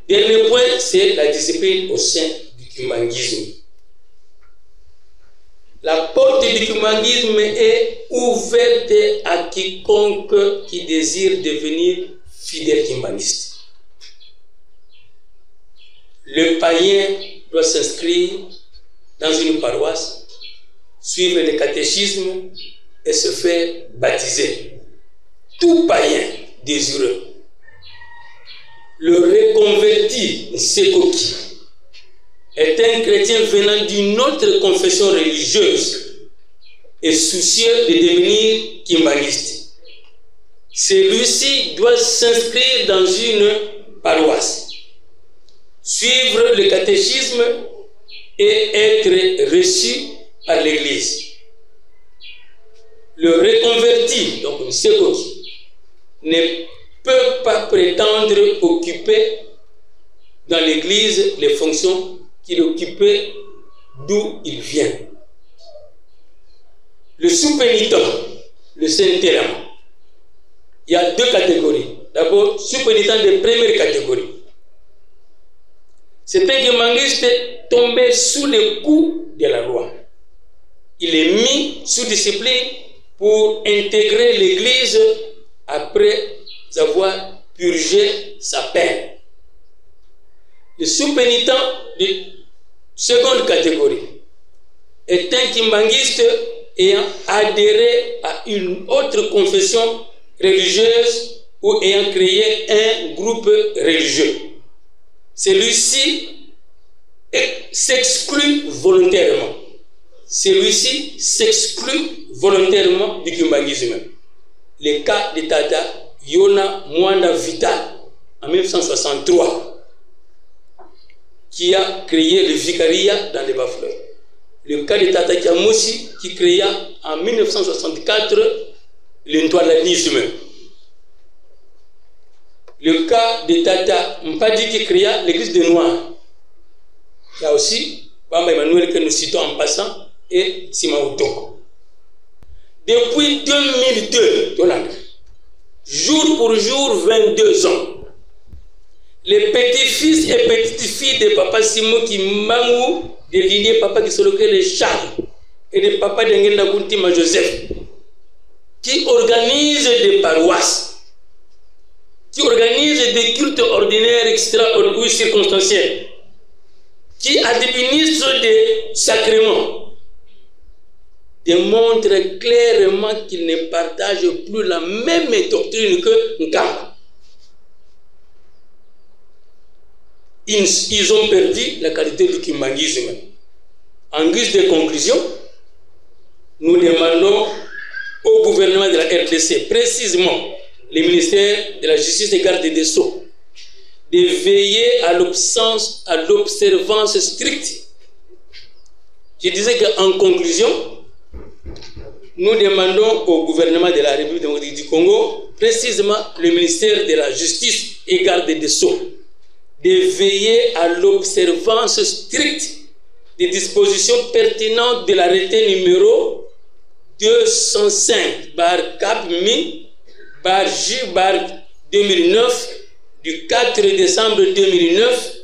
Dernier point, c'est la discipline au sein du kimbanguisme. La porte du kimbanguisme est ouverte à quiconque qui désire devenir fidèle kimbanguiste. Le païen doit s'inscrire dans une paroisse, suivre le catéchisme et se faire baptiser. Tout païen désireux, le reconverti Sekoki, est un chrétien venant d'une autre confession religieuse et soucieux de devenir kimbanguiste. Celui-ci doit s'inscrire dans une paroisse, suivre le catéchisme et être reçu par l'Église. Le reconverti, donc un Sekoki, ne peut pas prétendre occuper dans l'Église les fonctions qu'il occupait d'où il vient. Le sous-pénitent, le Saint-Téram, il y a deux catégories. D'abord, sous-pénitent de première catégorie. C'est un kimbanguiste tombé sous le coup de la loi. Il est mis sous discipline pour intégrer l'Église après avoir purgé sa peine. Le sous-pénitent de seconde catégorie est un kimbanguiste ayant adhéré à une autre confession religieuse ou ayant créé un groupe religieux. Celui-ci s'exclut volontairement. Celui-ci s'exclut volontairement du kimbanguisme. Le cas de Tata Yona Mwanda Vital en 1963, qui a créé le vicariat dans les Bas-Fleurs. Le cas de Tata Kiamosi, qui créa en 1964 l'intoualanisme. Le cas de Tata Mpadi, qui créa l'église des Noirs. Il y a aussi Bamba Emmanuel, que nous citons en passant, et Sima Otoko. Depuis 2002, jour pour jour, 22 ans, les petits-fils et petites-filles de Papa Simon Kimbangu, de lignée Papa Kisoloke les Charles et de Papa Dengenda Kuntima Joseph, qui organisent des paroisses, qui organisent des cultes ordinaires extraordinaires ou circonstanciels, qui administrent des sacrements, démontrent clairement qu'ils ne partagent plus la même doctrine que Nkamba. Ils ont perdu la qualité du kimbanguisme. En guise de conclusion, nous demandons au gouvernement de la RDC, précisément le ministère de la Justice et Garde des Sceaux, de veiller à l'observance stricte. Je disais qu'en conclusion, nous demandons au gouvernement de la République démocratique du Congo, précisément le ministère de la Justice et Garde des Sceaux, de veiller à l'observance stricte des dispositions pertinentes de l'arrêté numéro 205/CAP-MI/J/2009 du 4 décembre 2009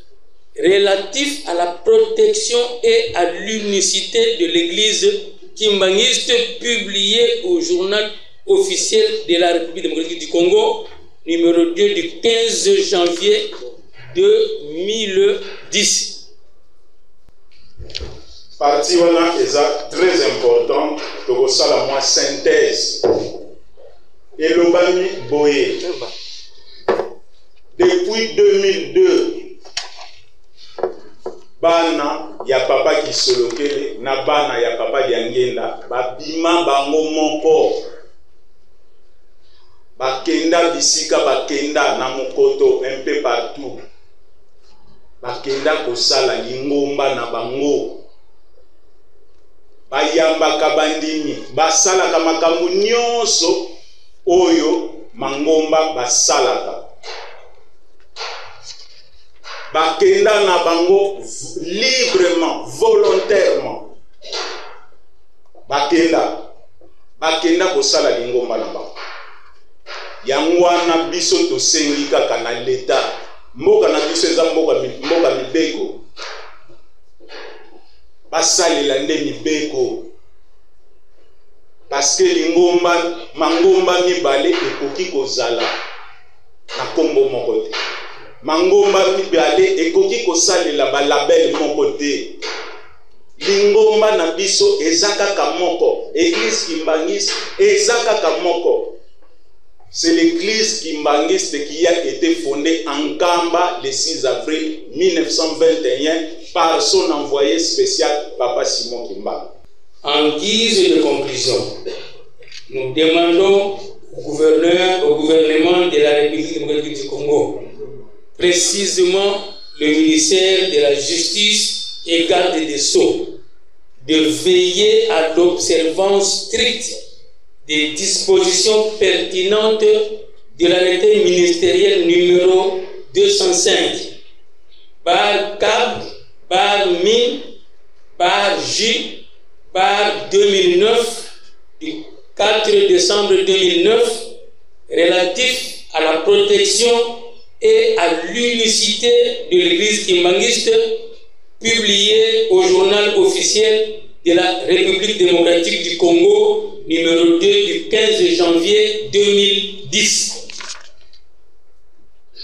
relatif à la protection et à l'unicité de l'Église kimbanguiste, publié au journal officiel de la République démocratique du Congo, numéro 2 du 15 janvier 2010. Parti wana est très important pour ça la moi synthèse. Et l'obami boye. Depuis 2002, bana ya papa Kisolokele na bana ya papa Diangenda babima bango moko. Bakenda bisika bakenda na mokoto un peu partout. Bakenda kosala lingomba na bango. Bayambaka bandimi basalaka makambo nyonso oyo mangomba basalaka. Bakenda na bango librement, volontairement. Bakenda kosala lingomba na bango. Yango wana biso tosengi kaka na leta. Mboka na biso eza mboka mibeko. Basalela nde mibeko. parce que lingomba mangomba mibale ekoki kozala na kombo moko te. Mangomba mibale ekoki kosalela ba label moko te. Lingomba na biso ezaka ka moko. Église kimbangiste ezaka ka moko. C'est l'église kimbangiste qui a été fondée en Kamba le 6 avril 1921 par son envoyé spécial Papa Simon Kimbanga. En guise de conclusion, nous demandons au gouvernement de la République démocratique du Congo, précisément le ministère de la Justice et garde des Sceaux, de veiller à l'observance stricte des dispositions pertinentes de l'arrêté ministériel numéro 205, bar CAB, bar MIN, bar J, bar 2009, du 4 décembre 2009, relatif à la protection et à l'unicité de l'église kimbangiste, publié au journal officiel de la République démocratique du Congo, numéro 2 du 15 janvier 2010.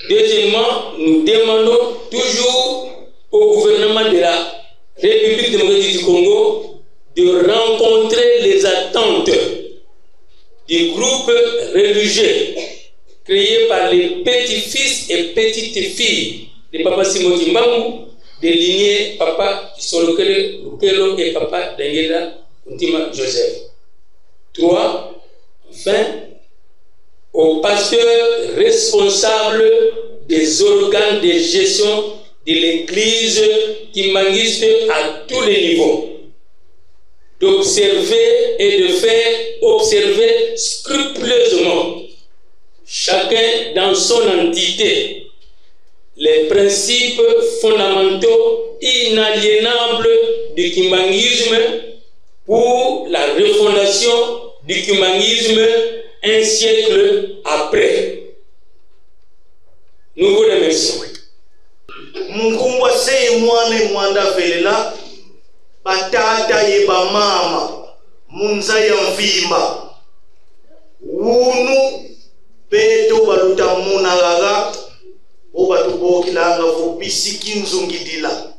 Deuxièmement, nous demandons toujours au gouvernement de la République démocratique du Congo de rencontrer les attentes du groupe religieux créé par les petits-fils et petites-filles de Papa Simon Kimbangou, des lignées Papa Kisolokele Lukelo et Papa Dengela Untima Joseph. 3. Enfin, aux pasteurs responsables des organes de gestion de l'église kimbangiste à tous les niveaux, d'observer et de faire observer scrupuleusement, chacun dans son entité, les principes fondamentaux inaliénables du kimbangisme pour la refondation du kimbangisme un siècle après. Nous vous remercions. Mungungwa seye mwane mwanda velela batata ye bamama munza ya mvimba unu beto baluta munagaga obatubokilanga vopisi nzungidila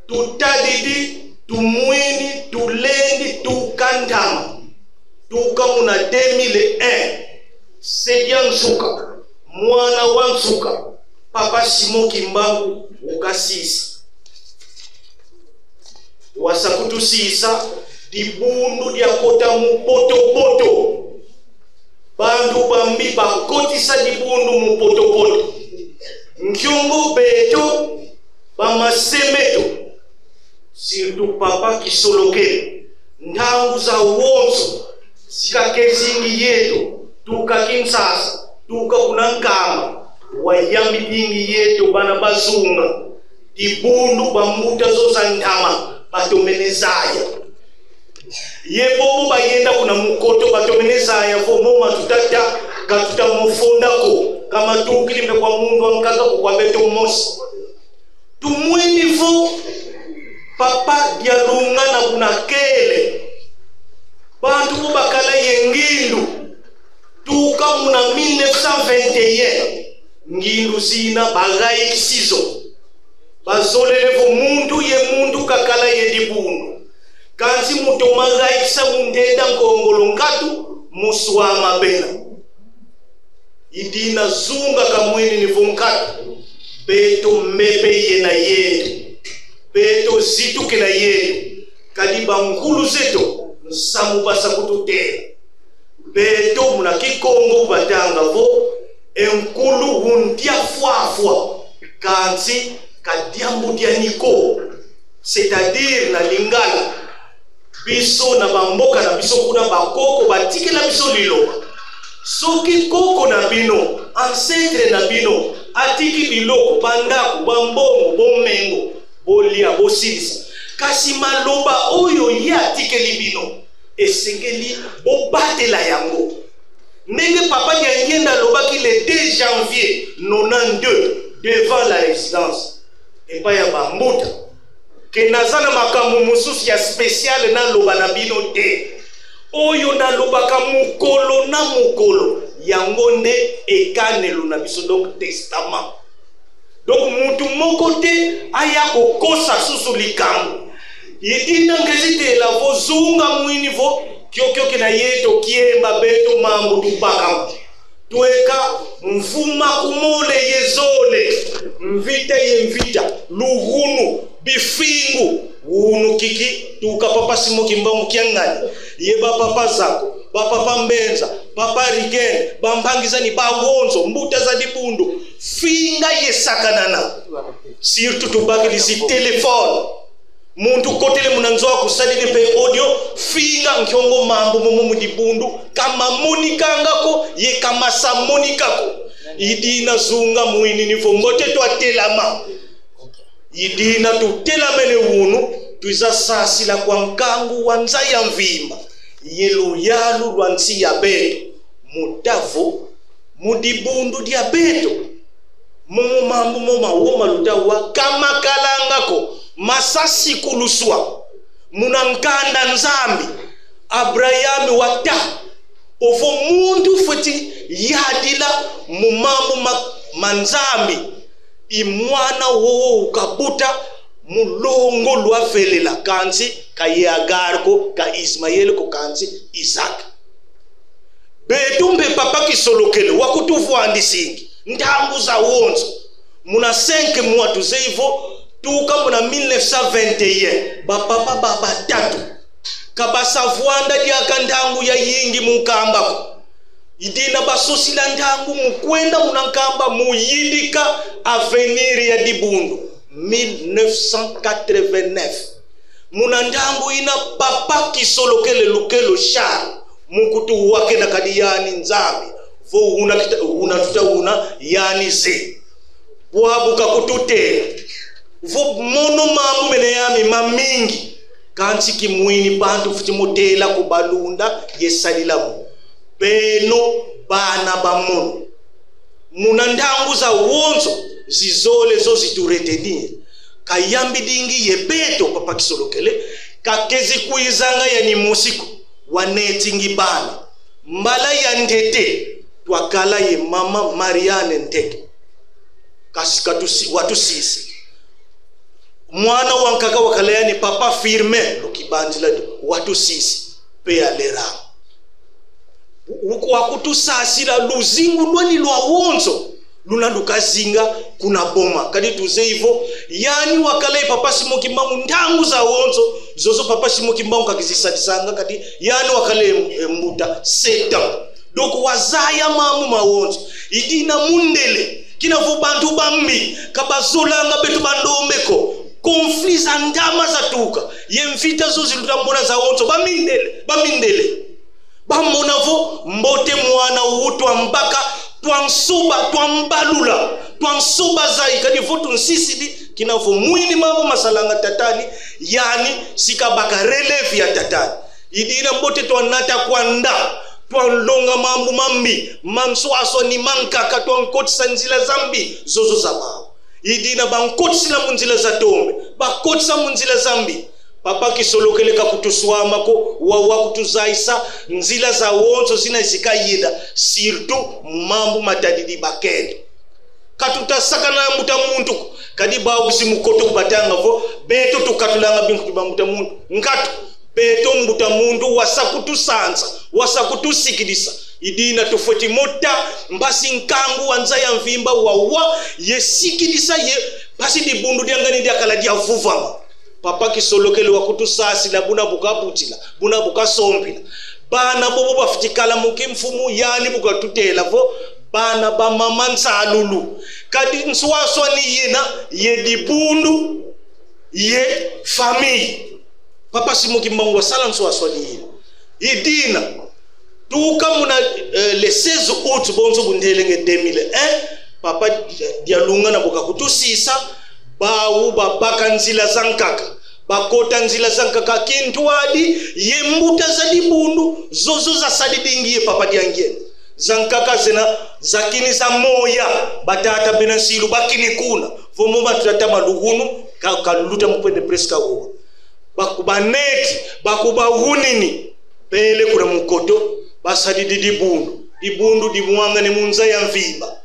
tutadidi tumwini tulendi tukandama tukamuna 2001 sedia nsuka mwana wa nsuka Papa Simon Kimbangu ukasisi wasakutu sisa dibundu dia kota mupoto-poto bandu bambi bakotisa dibundu mupoto-poto nkyongo beto bamasemeto surtout Papa Kisolokele ndangu za uonso sikakezingi yetu tuka Kinshasa tuka kunankama wayambi dingi yetu bana bazunga dibundu bamuta zoza ndama batomenezaya yebobo bayenda kuna mukoto batomenezaya fomo matutata katuta mufondako kama tukilimbe kwa mundu wankaka kwa beto mosi tumwinivo Papa diarunga na kuna kele bantu bakala yengindu tuka muna 1921 ngindu zina bagayi sizo bazolelevo mundu ye mundu kakala ye dibundu kanzi muto magayi sa mundenda ngongolo ngatu muswa mabena idina zunga kamweni ni vunkatu beto mebe ye na yetu beto zitu kila yetu kadiba ngulu zeto nsamu basa kututela beto muna kikongo batanga vo enkulu hundia fuafua kanzi kadiambu dia niko c'est-à-dire na lingala biso na bamboka na biso kuna bakoko batikela biso liloba soki koko na bino ancêtre na bino atiki biloko bandako bambongo bomengo bolia bosilisa kasi maloba oyo ye atikeli bino esengeli bobatela yango ndenge Papa Nyangenda lobaki le 2 janvier 92 devant la résidence et pas ya bambuta ke nazana makambo mususu ya spécial na loba na bino te oyo nalobaka mukolo na mukolo yango nde ekanelo na biso, donc testament. Donc mutu moko te aya kokosa susu likambo yidina ngezite la vozunga mwini vo kyokyo na yeto kiemba beto mambo tubaka tueka mvuma kumole yezole mvita yemvita luhunu bifingu unu kiki tuka papa simoki mbambu kiangani yeba papa zako papa mbenza papa rigene bambangizani bawonzo mbuta za dibundu finga yesakanana surtout tubaki lisi telefone muntu kotele munanzoa kusadini pe audio finga nkiongo mambo mumu dibundu kama monikangako ye kama samonikako idina zunga muini nifo ngote twatelama idina tutelamene wunu tuiza sasi la kwa nkangu wanza ya mvimba yelu yalu lwansi ya beto mutavo mudibundu dia beto mumu mambu muma woma lutawa kama kalangako masasi kuluswa munankanda nzambi Abraham wata ofo muntu foti yadila mumambu manzambi imwana wo ukabuta mulongo lwavelela kansi ka Agar ko ka Ismael ko kansi Isaac betumbe papa kisolokele wakutufu andisingi ndangu za wonzo muna 5 mois tuzeivo tuka muna 1921 bapapa baba tatu kabasavwanda diaka ndangu ya yingi mukambako idina basosila ndangu mukwenda munankamba muyidika avenir ya dibundu 1989 muna ndangu ina papa kisolokele lukelo shari mukutu wake na kadiyani nzambi vo una yani ze wabuka kututela vo mono mamu mene yami mamingi kansi kimwini bantu futi motela kubalunda yesalilamu beno bana bamono muna ndangu za wonzo zizole zo zituretenir kayambi dingi yebeto papa kisolokele kakezi kuizanga ya ni musiku wanetingi bana mbala ya ndete twakala ye mama Mariane Nteke kasikatusi watu sisi mwana wankaka wakala ni papa firme lukibanjila watu sisi pe alera uko wakutusasira luzingu lwani lwa wonzo luna lukazinga kuna boma kadi tuze hivyo yani wakala papa simoki mbangu ndangu za wonzo zozo papa simoki mbangu kakizisadisanga kadi yani wakala mbuta seta doko wazaya mamu mawonzo idina mundele kina vubantu bambi kabazolanga betu bandomeko konflit za ndama za tuka yemvita zozi lutambona za wonzo bamindele bamonavo mbote mwana utwa mbaka twansuba twambalula twansuba zai kadi votu nsisidi kinavo mwini mambo masalanga tatani yani sikabaka releve ya tatani idina mbote twanata kwanda twanlonga mambo mambi manswaso ni mankaka twankotisa nzila zambi zozo za mawo idina bankotisila munzila za tombe bakotisa munzila zambi papa kisolokele kakutuswama ko wakutuzaisa nzila za wonzo zina zikayida surtout mambo matadidi bakende katutasaka na mbuta muntu kadi bawo simukoto kubatanga vo beto tukatulanga binku tubamuta muntu ngatu beto mbuta muntu wasakutusanza wasakutusikidisa idina tofoti mota mbasi nkangu wanza ya mvimba wawa yesikidisa ye basi dibundu diangani diakala dia vuvama papa kisolokele wakutusasi la buna bukabutila buna bukasompila bana bobo bafitikala mukimfumu yani bukatutela vo bana ba mama nsalulu kadi nswaswa ni yena ye dibundu ye famille papa simoki mbangu wasala nswaswa ni yena idina tuka muna le 16 août bonzo bundelenge 2001 papa dialunga na bukakutusisa bawu babaka nzila zankaka bakota nzila zankaka kintwadi yembuta za dibundu zozo za sadidingie papa diangene zankaka zena zakini za moya batata benasilu bakini kuna vomo batata maluhunu kaluluta mupende preska wo bakubaneti bakubahunini pele kuna mukoto basadi dibundu dimuanga ni munza ya mvimba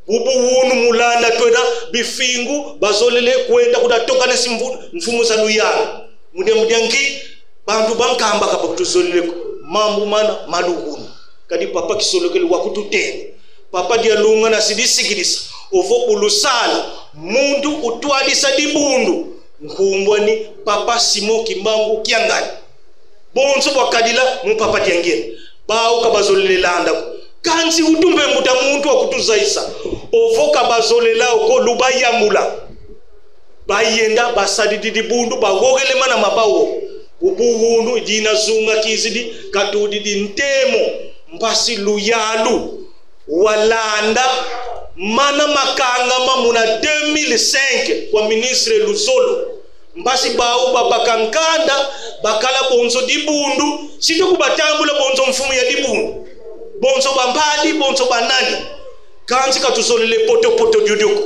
bubu wunu mulanda tweda bifingu bazolele kwenda kudatoka nesi mfumu za luyana mudyangi bantu bankamba kapa kutuzolele mambu mana maluhunu kadi papa kisolokele wakututene papa dialunga na sidisigirisa ovo ulusala mundu utwadisa dibundu nkumbwa ni papa Simo Kimbangu Kiangani bonso wakadila mu papa diangene bao kabazolele landa kanzi utumbe mbuta muntu wakutuzaisa ovo kabazolela uko lubayamula bayenda basadi dibundu bagogele mana mabawo ubuhunu dina zunga kizidi katudi di ntemo mpasi luyalu walanda mana makanga mamuna 2005 kwa ministre Luzolo mpasi bawu babakankanda bakala bonzo dibundu sito kubatambula bonzo mfumu ya dibundu bonzo bambadi bonzo banani kanzi katuzolele poto diuduko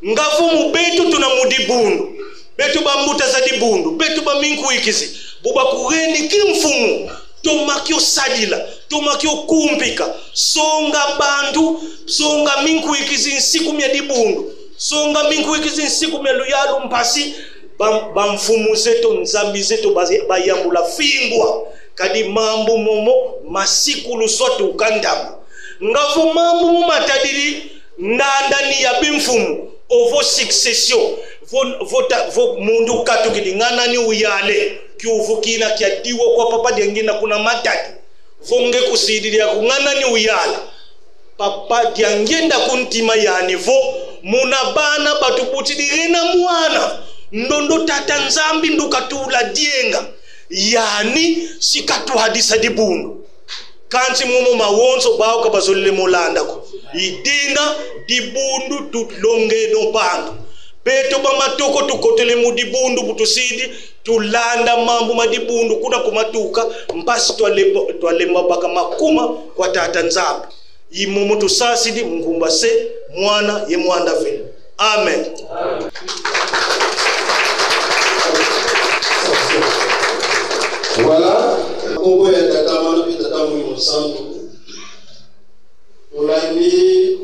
ngafumu betu tuna mudibundu betu bambuta za dibundu betu baminku ikizi buba kugeni kimfumu tomakyo sadila tomakyo kumpika songa bandu songa minku ikizi nsiku mya dibundu songa minku ikizi nsiku mya luyalu mpasi bamfumu zetu nzambi zetu bayambula fingwa kadi mambu momo masiku lusotu ukandama ngafu mambu matadiri ndandani ya bimfumu ovo succession vo mundu katukilingana ni uyale kiuvukina kia diwo kwa papa diangina kuna matadi vonge kusidiria kungana ni uyala papa diangenda kuntima yani vo munabana batuputidirina mwana ndondo tata nzambi ndukatula dienga yani sikatu hadisa dibundu kanzi mumo mawonzo bao kabazolele molanda ko idinga dibundu tutlonge no bandu beto bamatoko tukotele mu dibundu butusidi tulanda mambo madibundu kuna kumatuka mpasi twalemba baka makuma kwa tata nzambi imumu tusasidi mngumba se mwana ye mwanda vile amen, amen. Voilà, Congo ya tatama na tatamu ni santo. Ulani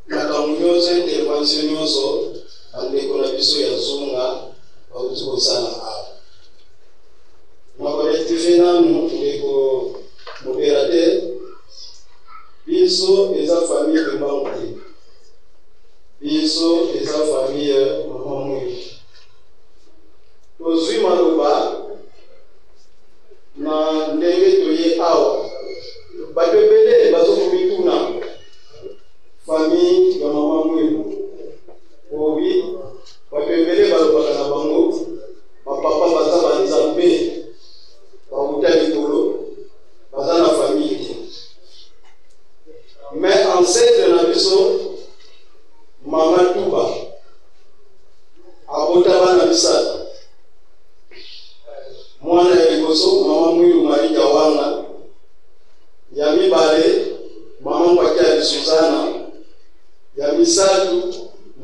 makamunyoze interventionyoso ande kona biso ya zunga au tuko sana hapa. Makolektife nanu ndiko moderateur biso eza famille de Mbangu. Biso eza famille mama mwe. Tozwi maloba na ndenge toye awa batebele bazokumituna famille ya mama mwenu obi batebele balobaka na bango bapapa baza banzambe bauta likolo baza na famille mais ancêtre na biso mama Tuba abota bana bisata mwana ya liboso mama mwilu Marija Wanga ya mibale mama Mwakia Suzana ya misatu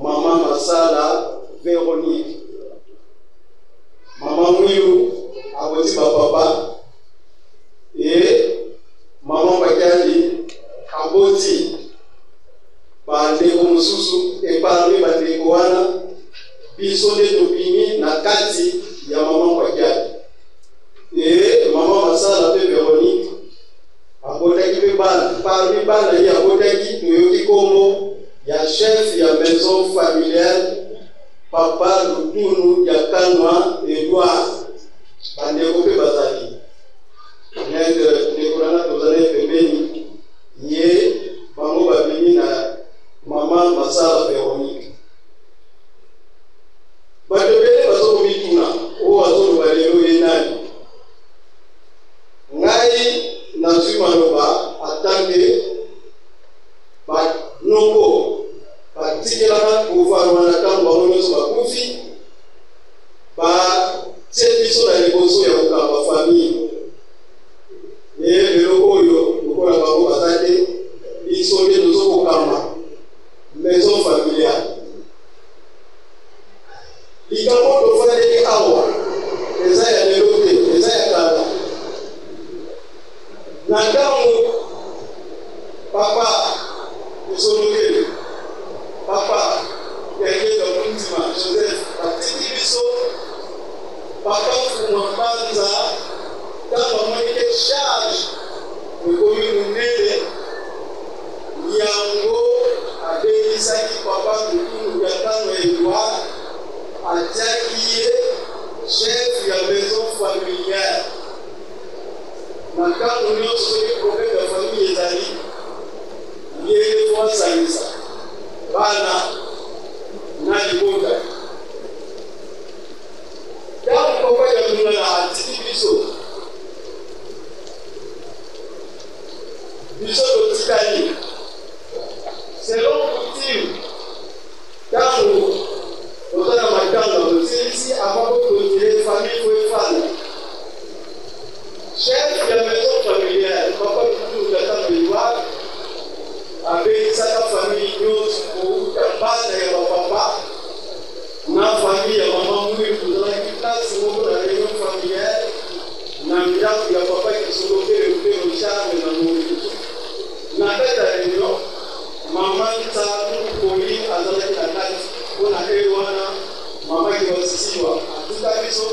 mama Masala Veronique mama mwilu aboti bapapa mama Mwakia aboti bandeko mususu eparmi bandeko wana biso de topimi na kati ya mama Mwakia mama Masala pe Veronique abotaki pe bana parmi bana ya abotaki toyoki kombo ya chef ya maison familiale papa Lutunu ya Kanwa Edouard bandeko pe bazali nekurana tozali pembeni ye bango babimi na mama Masala Veronique batobele bazokomituna oyo azoloba lelo ye nani ngai nazwi maloba atange banoko batikelaka kufaruma na ntango bango nyonso bakufi batie biso na liboso ya kokamba famille lelo oyo lokola bango baza te biso nde tozokokamba maison familiale likambo tofandeli awa eza ya lelo te eza ya kala Edouard qui est chef de la maison familiale. Quand on a ce problème de famille, les amis, il y a des fois ça y est. Bana, nani bonga. Dans le combat de la Bisso. Bisso de Titani. Selon coutume, quand nous avons maintenant, c'est ici avant que les familles soient femmes. Chef de la maison familiale, papa du Tata Edouard, avec sa famille, nous avons papa, na famille ya mama mwi kuzalaki place moko na réunion familiale na ndako ya papa kisoloke mpeno charme na mwi na kata réunion mama tatu koli azalaki na kati kuna wana mama kiwasisiwa atuka biso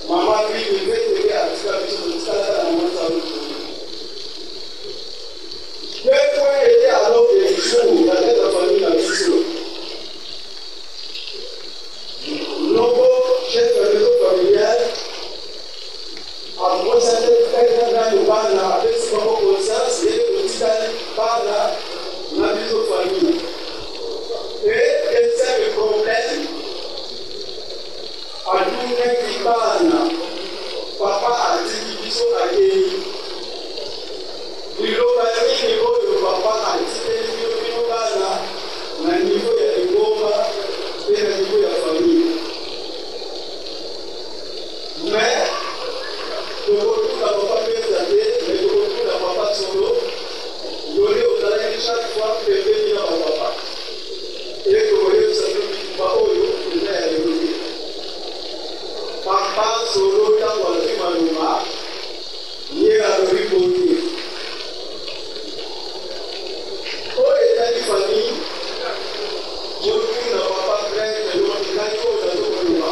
mama bibi vete ya atuka biso tukala na mwanza kwa ile alo ya shule na kata familia biso logo chef de maison familiale a constaté que dans bana avec son conscience et aussi bana na maison famille et c'est le problème a tout qui bana papa a dit qu'ils sont allés il a dit niveau de papa a dit que bana na niveau ya ngoma et na niveau ya famille. Mais, je retrouve la papa Bézadé, mais je retrouve la papa Solo, donné aux salariés chaque fois que je viens à mon papa. Et que vous voyez, ça ne dit pas où je vais aller. Papa Solo, quand on a vu Manouma, il est à l'origine. Au état de famille, je retrouve la papa Grèce, mais je retrouve la papa Manouma.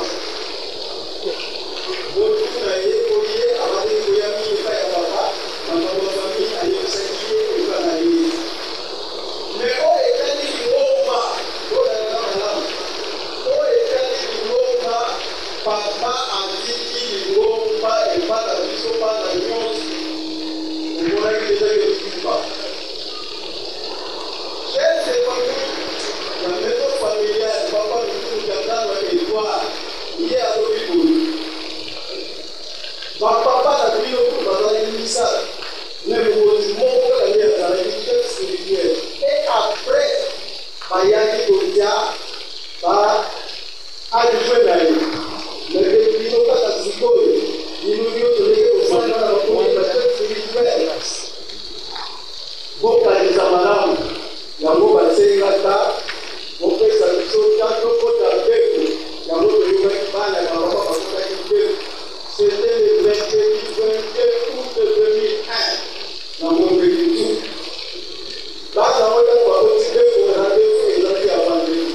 Papa a dit qu'il ne pas et pas la vision, pas la nuance. On pourrait déjà le dire pas. Chef de famille, la maison familiale, papa nous dit que dans le territoire, il est à l'origine. Papa a dit que dans la mission, mais le mouvement de la religion spirituelle. Et après, Bayaki Kodia, a joué la vie. Mais les gens pas à ils nous disent que les gens la communication spirituelle. Bon, par les amalams, la mot va se gâter, on fait ça, nous sommes dans le pot avec vous. La mot de l'humain, la maman va se c'était le 22 août 2001. La mot de l'humain. Là, la mot de l'humain, on a fait une année avant vendredi.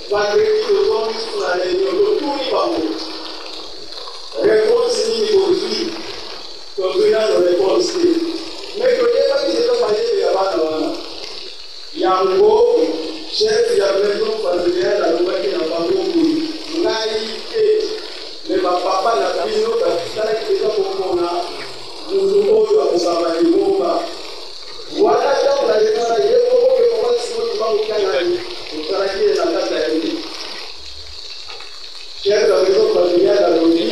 Vendredi, nous sommes sur la réunion de tout les parents. Réponse ni donc il y a une réponse. Mais le débat qui s'est passé là-bas, il y a un beau chef, il y a une maison familiale, la loi qui n'a pas beaucoup. Naïveté. Mais ma papa n'a pas dit non, parce que c'est comme on a. Nous nous travailler. Voilà, donc la réponse est que comment tu vas au Canada. Vous travaillez dans la carte chef de la maison familiale à l'Ondi,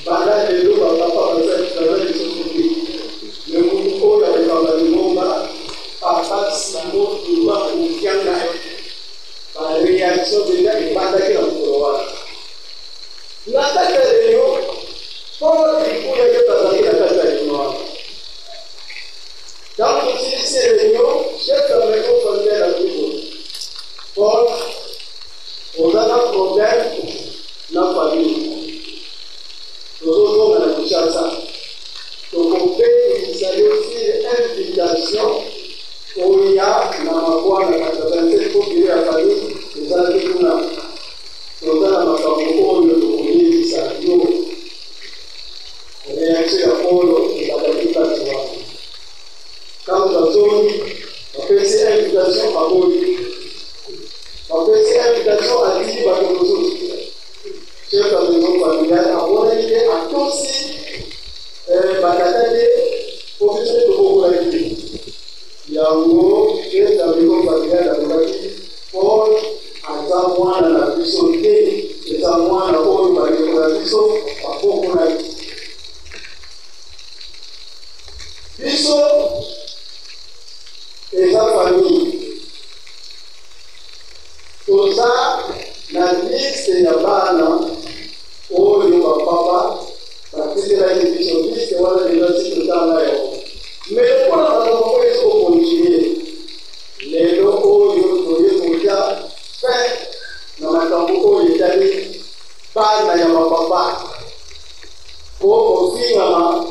pendant les deux, papa va faire travail de société. Le groupe avec Papa Lumomba, papa Simon, il va au Canada. Par la réaction de l'État, il va attaquer la couloir. L'attaque à l'Union, comment il faut y aller attaquer l'attaque à l'Union? Dans le système de l'Union, chef de la maison familiale à l'Ondi, Paul, on a un problème. La famille. Nous sommes dans la Kinshasa. Donc, on fait aussi une invitation où il y a la Makoua, la 87 pour qu'il y ait la famille, les Alpes-Kuna. Nous avons la Makamoko, le premier qui s'arrive. Réaction à Polo et la famille Patoua. Quand nous avons on fait ces invitations à Polo. On fait ces invitations invitation à Didi Bakonozo, chef de la maison familiale, à mon avis, à Tossi, Bakatane, professeur de Bokoulaki. Il y a un mot, chef de la maison familiale à Bokoulaki, pour un mois dans la puissance, et un mois dans la puissance, à Bokoulaki. Biso et sa famille. Tout ça, la liste ya bana, oyo papa, parce que la liste wala déjà si tout ça là. Mais pour la maman il faut continuer. Les locaux oyo toya fait na makambo oyo tali bana ya papa. Ko ofingama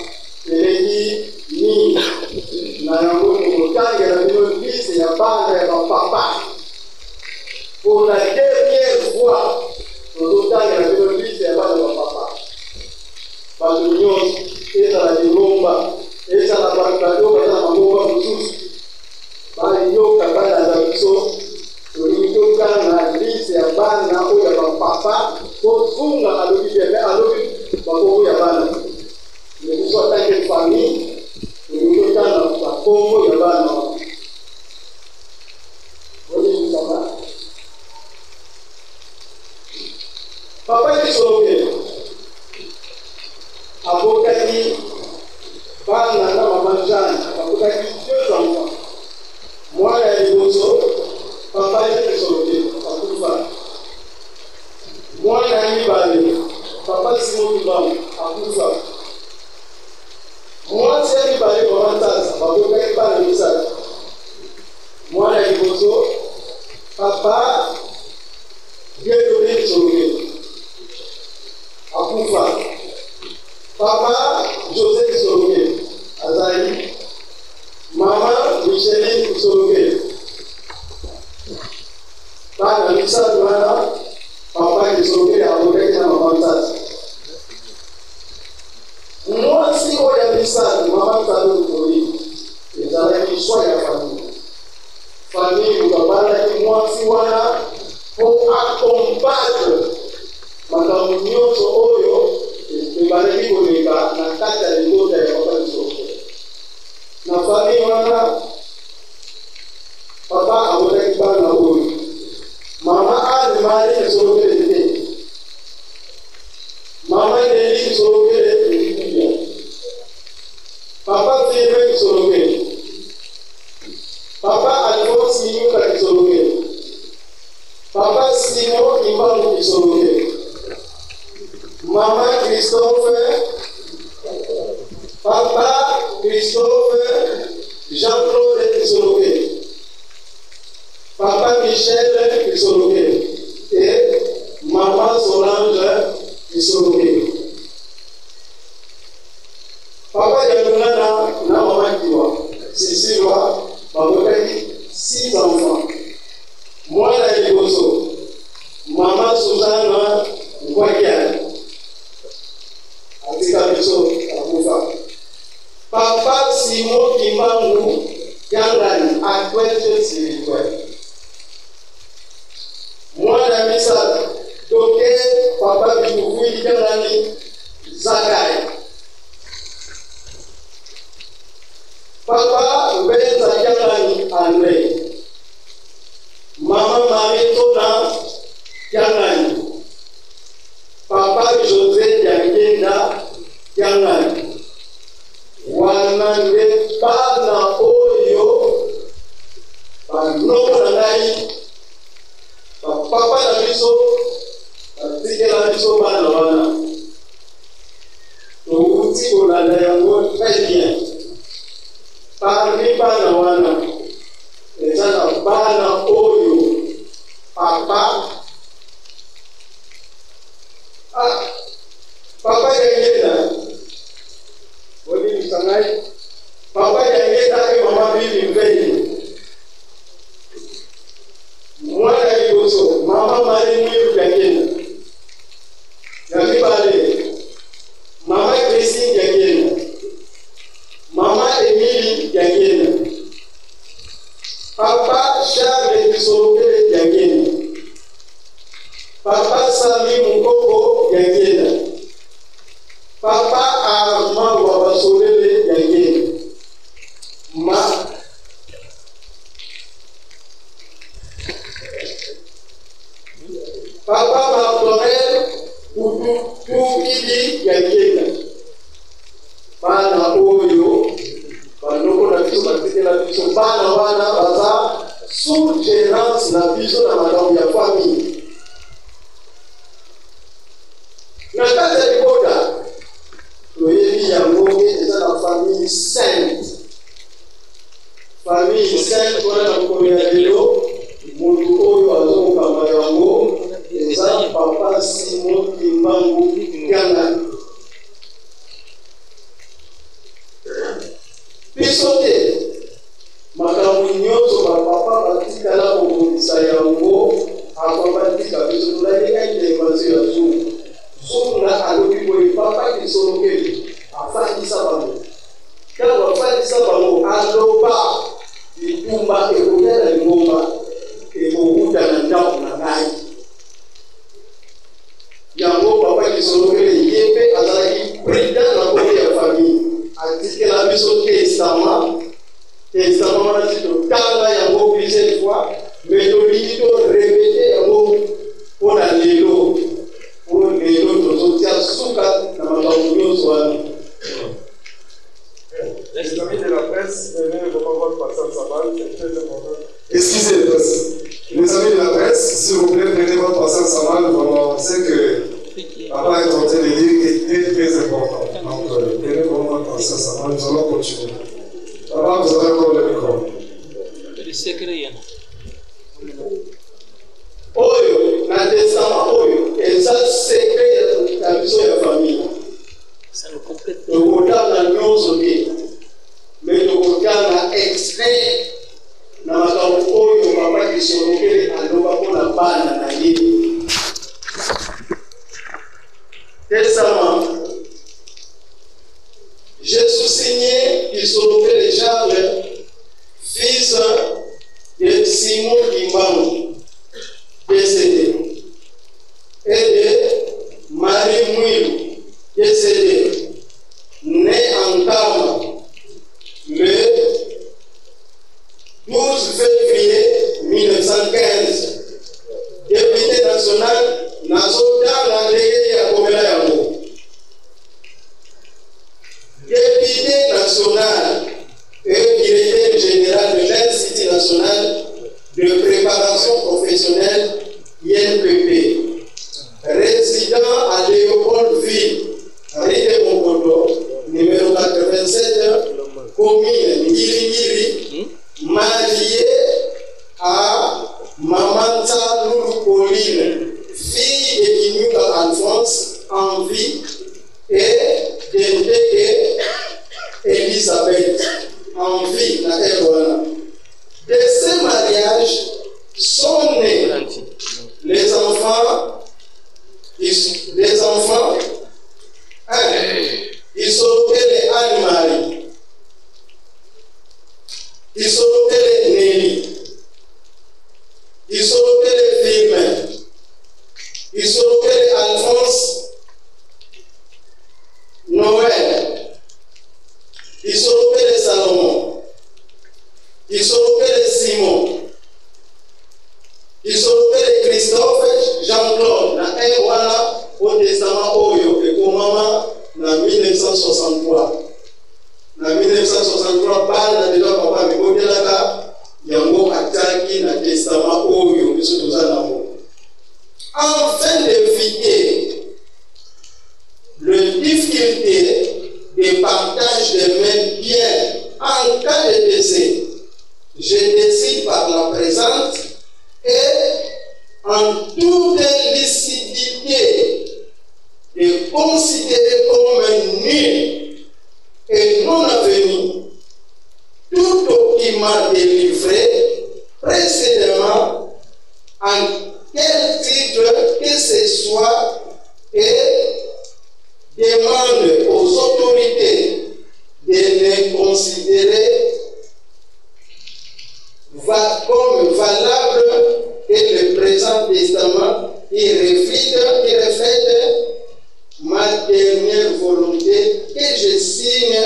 eleki ni na yango motange na bino liste ya bana ya papa. Pour la dernière fois, nous avons vu liste ya bana ya papa. Bato nyonso ezala lingomba ezala bato bazala mangomba mosusu bayoka bana na biso tolingi totanga liste ya bana oyo ya bapapa kofunga alobi bakombo ya bana mais biso atanke famille tolingi totanga bakombo ya bana olingisama papa esoke abokaki bana na mama Jeanne abokaki 2 enfants mwana ya liboso papa esoke akufa mwana ya mibale papa Simon Kibam akufa mwasi ya mibale mama Tata abokaki bana misala mwana ya liboso papa Gedone esoke akufa papa Joseph Soroke azali mama Micheline Soroke bana misatu wana papa Soroke abokaki na mama Tata mwasi oya misatu mama Tata Soroke ezalaki shwa ya famille ukabalaki mwasi wana pour accompagner makambo nyonso oyo ebalaki koleka na kati ya libota ya papa Soroke na famille wana papa abotaki bana oyo mama Anne Marie Soroke te mama Nelly Soroke papa Philippe Soroke papa Alphonse Nyuka Soroke papa Simon Imbangu Soroke Maman Christophe, papa Christophe, Jean-Claude Soroke, papa Michel Soroke et maman Solange Soroke. Papa Yalunana na maman Kiwa, Cécile babokaki 6 enfants. Moi la Liboso, maman Suzanne Ngwakiane. Papa Simon Kimangu Yangani à Kwete Sirikwe. Moi la misala, docteur Papa Bikoui Yangani Zakai. Papa Benza Yangani André. Maman Marie Tona Yangani. Papa José Yangenda Yangani. Wanande bana oyo banoko na ngai papa na biso batikela biso bana wana touti kolanda yango très bien parmi bana wana eza na bana oyo papa yangenda Oli Sangai, papa yangenda ke mama bibi mvei. Mwana Liboso, mama Marie Mwiru yangenda. Yangibale, mama Christine yangenda. Mama Emily yangenda. Papa Charles Soroke yangenda. Papa Sami Mukoko Yangena. Papa Armand Wabasolele Yangena. Papa Martorel Tukidi Yangena. Bana oyo banoko na biso batekela biso bana wana baza sous gérance na biso na makambo ya famille. Na kati ya libota toyebi yango eza na famille sainte. Famille sainte wana na mokolo ya lelo motu oyo azokamba yango eza Papa Simon Kimbangu Kianga. Biso te makambo nyonso bapapa batikala kobongisa yango akobatika biso tolaleka intervention ya zungu. Zunga alobi boye papa kisolokeli afandisa bango. Ntango afandisa bango aloba litumba ekokela lingomba ekokuta na ndako na ngai. Yango papa kisolokeli ye mpe azalaki président na kote ya famille. Atikela biso testament wana totanga yango plusieurs fois mais tolingi torepete yango mpona lelo po lelo tozotia suka na makambo nyonso wana. Les amis de la presse, venez vraiment voir Pasteur Samal, c'est très important. Excusez les presse. Les amis de la presse, s'il vous plaît, venez voir Pasteur Samal, vraiment, c'est que Papa est en train de dire qu'il est très important. Donc, venez voir Pasteur Samal, nous allons continuer. Papa, vous avez encore le micro. Le secret, oyo na testament oyo eza secret ya biso ya famille. Tokotanga nyonso te mais tokotanga extrait na makambo oyo papa kisolokeli aloba mpona bana na ye. Testament j'ai sous-signé Kisolokeli Charles, fils de Simon Kimbangu, décédé, et de Marie Mouilou, décédé, né en Kama le 12 février 1915, député national Nazotala Ndege ya Komela yango. Député national et directeur général de l'Institut national de préparation professionnelle INPP, résident à Léopoldville, Rue Mokondo, numéro 87, commune Ngiri, marié à Mamanta Loulou Pauline, fille de Kinuka Alphonse, en vie, et d'Endeke Elisabeth, en vie, na Erwana. De ce mariage sont nés les enfants, ils sont les Anne-Marie, ils sont les Nelly, ils sont les Firmin, ils sont les Alphonse, Noël, ils sont les Salomon, ils sont les Simon, ils sont les Christophe, Jean-Claude, na wana au testament oyo ekomama na 1963. Na 1963 bana déjà papa mikotelaka yango ataki na testament oyo biso toza nango. Afin d'éviter le difficulté de partage de mes biens en cas de décès, je décide par la présente et en toute lucidité de considérer comme nul et non avenu tout document délivré précédemment en quel titre que ce soit et demande aux autorités de les considérer comme valable et le présent testament qui reflète ma dernière volonté que je signe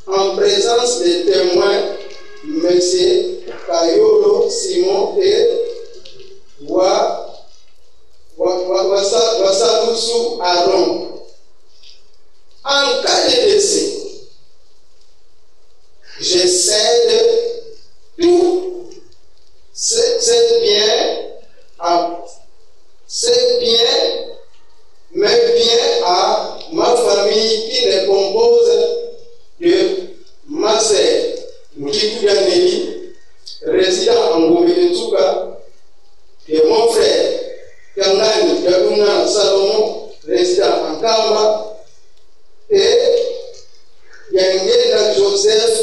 en présence des témoins, M. Kayolo Simon et Wassalusu Aaron. En cas de décès, je cède tout ces biens à ma famille qui les compose de ma sœur Mkiku Yaneli, résident en Gobeletsuka, de mon frère Kangani Yaduna Salomon, résident en Kamba, et Yangela Joseph,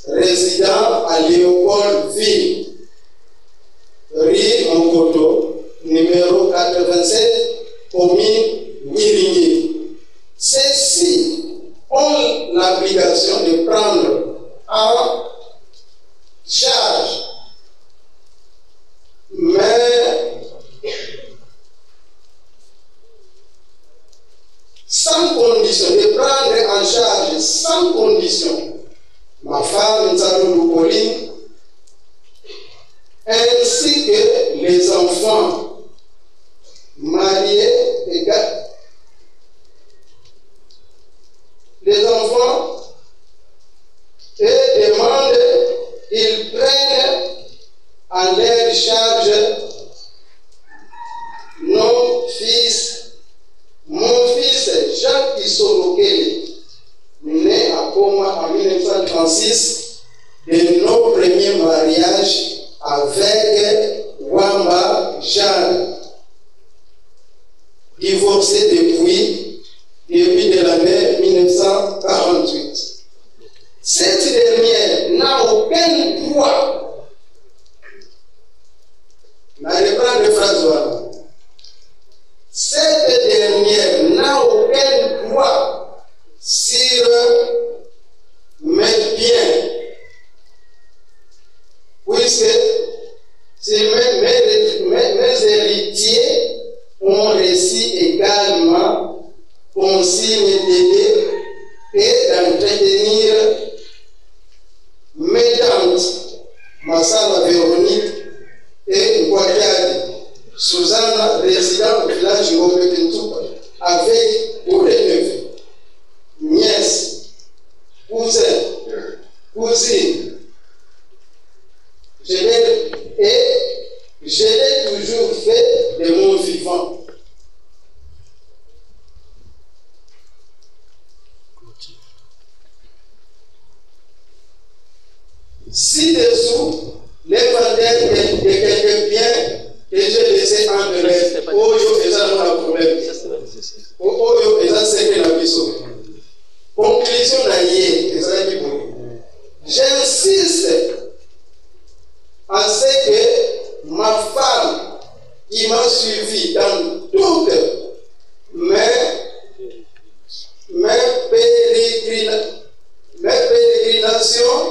résident à Léopoldville, rue Mokoto, numéro 87, commune Wiringi. Ceux-ci ont l'obligation de prendre en charge, mais sans condition, de prendre en charge sans condition ma femme Nzalou Pauline, ainsi que les enfants mariés et les enfants, et demandent qu'ils prennent à leur charge mon fils Jacques Isorokele, né à Goma en 1936, de nos premiers mariages avec Wamba Jeanne, divorcé depuis de l'année 1948. Cette dernière n'a aucun droit, n'a reprendre les phrases voilà. Cette dernière n'a aucun droit sur mes biens, puisque mes héritiers ont reçu également consigne d'aider et d'entretenir mes tantes, Massala Véronique et Ngwadiadi, Susanna, résident au village Ngobetentupa, avec pour les neveux, nièces, cousins, cousines. Je l'ai toujours fait de mon vivant. Ci-dessous, l'éventaire de quelques biens que j'ai laissé entre les Oyo et ça n'a pas de problème. Oyo et ça c'est que la mission. Conclusion d'ailleurs, et ça dit bon. J'insiste à ce que ma femme qui m'a suivi dans toutes mes pérégrinations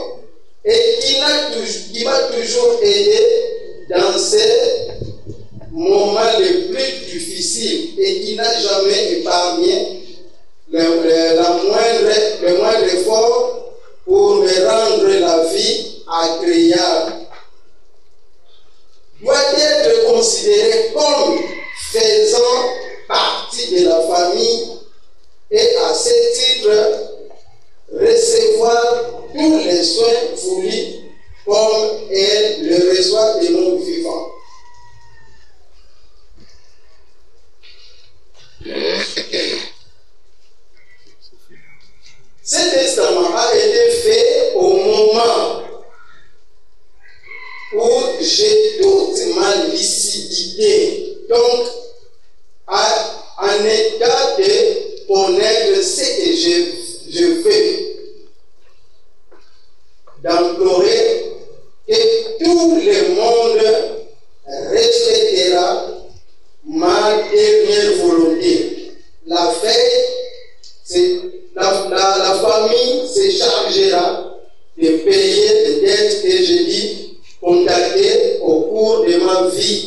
et qui m'a toujours aidé dans ces moments les plus difficiles et qui n'a jamais épargné le moindre effort pour me rendre la vie agréable, doit être considéré comme faisant partie de la famille et à ce titre recevoir tous les soins voulus comme elle le reçoit de mon vivant. Ce testament a été fait au moment où j'ai toute ma lucidité, donc en état de connaître ce que je veux, d'implorer que tout le monde respectera ma dernière volonté. La famille se chargera de payer les dettes que j'ai dû contacter au cours de ma vie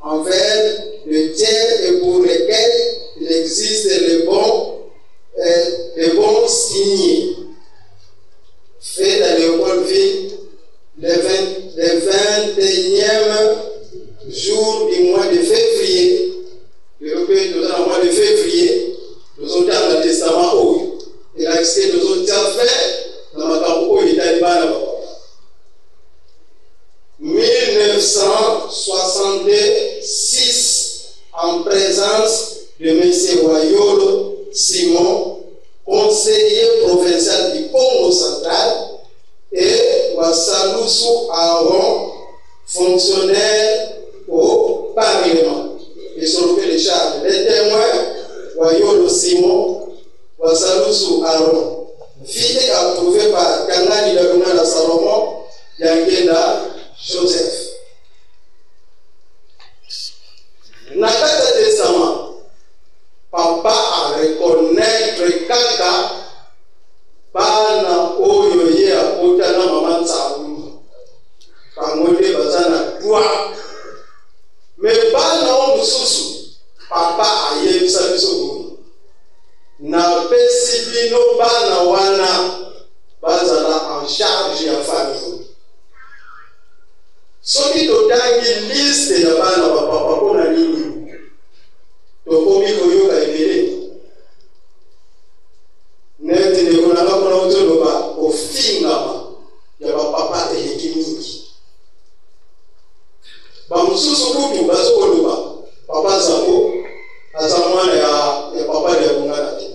envers le tiers époux que nous avons mois de février, nous avons dans le testament haut. Et là, c'est nous avons fait dans ma campo italienne. 1966, en présence de M. Wayolo Simon, conseiller provincial du Congo central, et Wassalusu Aaron, fonctionnaire au Parlement. Ils sont fait les charges. Les témoins, Wayolo Simon, Wassalusu Aaron, fille approuvée par Kangani Laguna Salomon, Yangenda Joseph. Nakata testament, papa a reconnaître kaka bana oyo ye akota na mama Nsamu. Pangode bazana toi. Mais bana o mususu, papa a yebisa biso bomi. Na pesi bino bana wana bazana en charge ya famille. Soki totangi liste ya bana ba papa pona nini tokomi koyoka ebele neti nekonanga mpona otoloba kofingama ya bapapa eleki mingi bamosusu kutu bazokoloba papa Nzambo aza mwana ya papa ya bongana te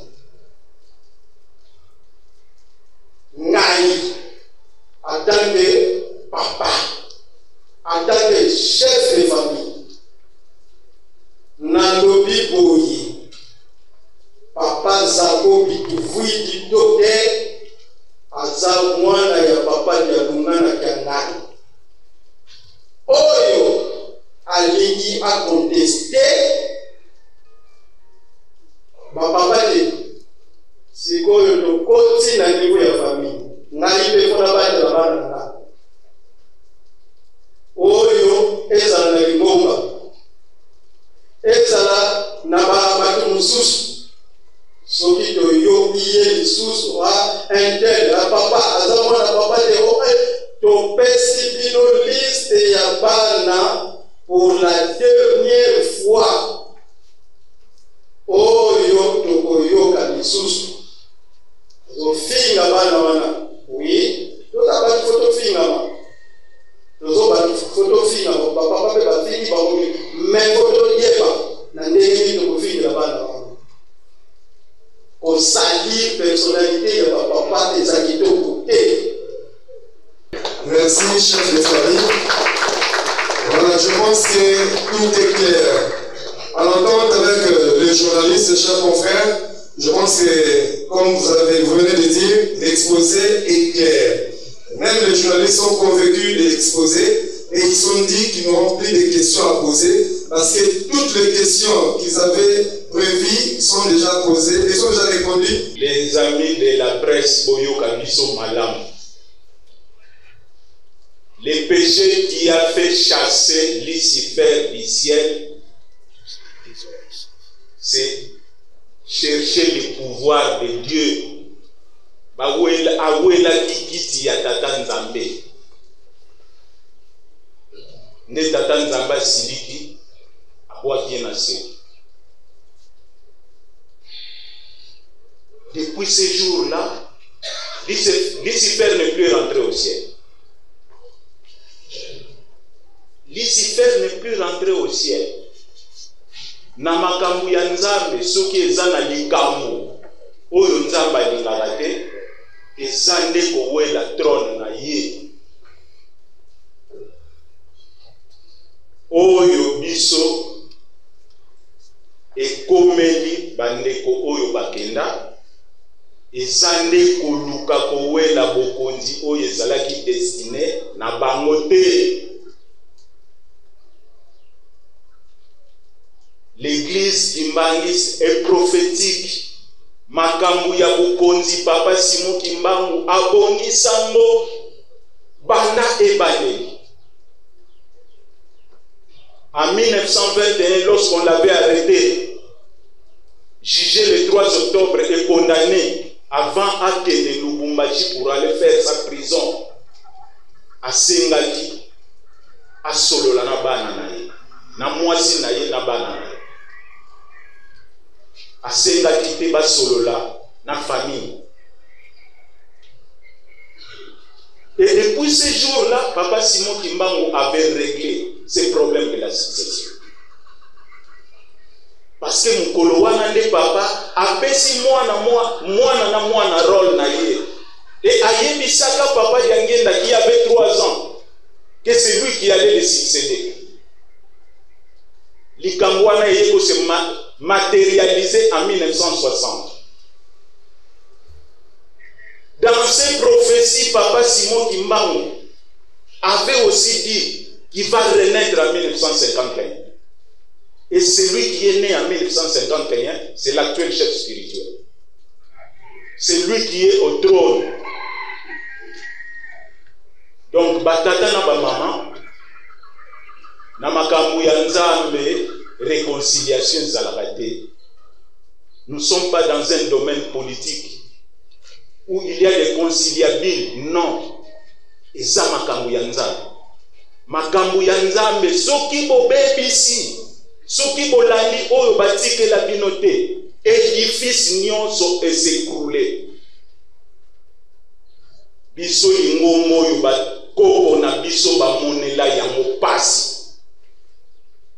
ngai atange papa en tant que chef de famille, Nalobi Boyi, papa Zako Bituvui du docteur, Aza mwana ya papa ya Lungana Kiangani. Oyo, alingi a contesté, papa de, c'est quoi le côté na niveau ya famille, Nalibe fona ba de la bana. Oyo ezala na libonga ezala na bato mosusu soki toyoki ye lisusu wa intel ya papa aza mwana papa te topesi bino liste ya bana pour la dernière fois oyo tokoyoka lisusu tofinga bana wana oui tozabaki fo tofingama photo fille papa ba fille ba mo mais photo yeba na ndenge to ko fille la bana on salit personnalité de papa des akitoko. Merci chef de famille. Voilà, je pense que tout est clair. À l'entente avec les journalistes, chers confrères, je pense que comme vous venez de dire, l'exposé est clair. Même les journalistes sont convaincus de l'exposé et ils ont dit qu'ils n'auront plus de questions à poser parce que toutes les questions qu'ils avaient prévues sont déjà posées et sont déjà répondues. Les amis de la presse Boyoka Biso Malam, le péché qui a fait chasser Lucifer du ciel, c'est chercher le pouvoir de Dieu. Awela kikiti ya tata Nzambe. Ne tata Nzambe siliki abwaki na se. Depuis ce jour-là, Lucifer n'est plus rentré au ciel. Lucifer n'est plus rentré au ciel. Na makambo ya Nzambe soki eza na likambo oyo Nzambe alingaka te eza nde kowela trône na ye oyo biso ekomeli bandeko oyo bakenda eza nde koluka kowela bokonzi oyo ezalaki destiné na bango te. L'église Kimbangis est prophétique. Makambu ya bukonzi papa Simon Kimbangu abongi sango banda ebale. En 1921, lorsqu'on l'avait arrêté, jugé le 3 octobre et condamné avant acte de Lubumbashi pour aller faire sa prison à Sengati, à Solola na bana na ye, na mwasi na ye na bana na ye. asengaki te basolola na famille. Et depuis ce jour-là, Papa Simon Kimbangu avait réglé ces problèmes de la succession. Parce que mukolo wana nde papa apesi mwana na rôle na ye. Et ayebisaka papa Yangenda qui avait 3 ans que c'est lui qui allait le succéder. Likambo wana yeko se matérialisé en 1960. Dans ces prophéties, Papa Simon Kimbangu avait aussi dit qu'il va renaître en 1951. Et celui qui est né en 1951, c'est l'actuel chef spirituel. C'est lui qui est au trône. Donc, batata na ba maman, na makambu ya nzambe, réconciliation zalakate. Nous ne sommes pas dans un domaine politique où il y a des conciliables. Non. Et ça, makambu ya nzambe. Makambu ya nzambe, soki bo bebisi. Soki bolandi oyo batike la binote, édifice nyonso s'écrouler. Biso ingombo oyo bakoko na biso bamonela yango pasi.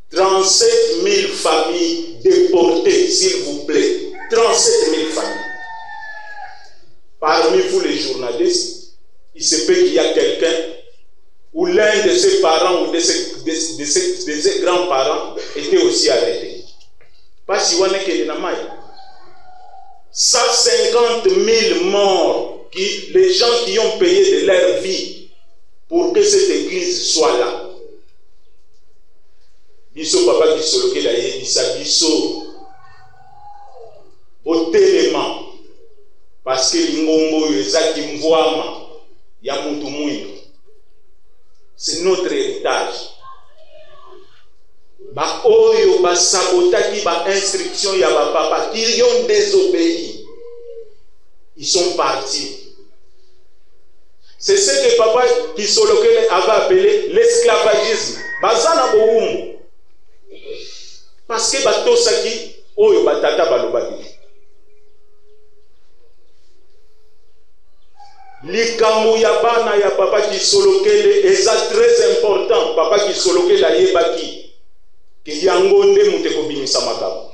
37 000 familles déportées, s'il vous plaît. 37 000 familles. Parmi vous les journalistes, il se peut qu'il y a quelqu'un où l'un de ses parents ou de ses grands-parents était aussi arrêté. Pas si on est que 150 000 morts, les gens qui ont payé de leur vie pour que cette église soit là. Biso papa qui soloke la yebisa biso au télément parce que l'ingombo ezaki mvwama ya mutu mwindo. C'est notre héritage. Ba oyo ba sabotaki ba instruction ya ba papa qui ont désobéi. Ils sont partis. C'est ce que papa Kisolokele avait appelé l'esclavagisme. Bazana boum. Parce que batosaki oyo batata balobaki. Likambo ya bana ya papa Kisolokele est très important. Papa Kisolokele ayebaki que yango nde muteko bimisa makabo.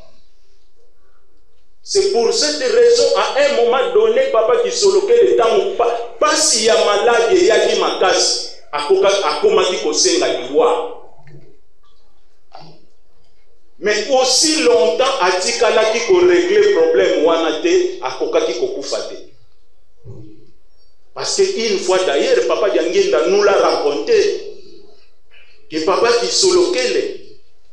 C'est pour cette raison à un moment donné papa Kisolokele tango pasi ya malade ya ki makasi akomaki kosenga liwa. Mais aussi longtemps atikalaki ko régler problème wana te akokaki kokufa te. Parce qu'une fois d'ailleurs, Papa Yangenda nous l'a raconté que Papa Kisolokele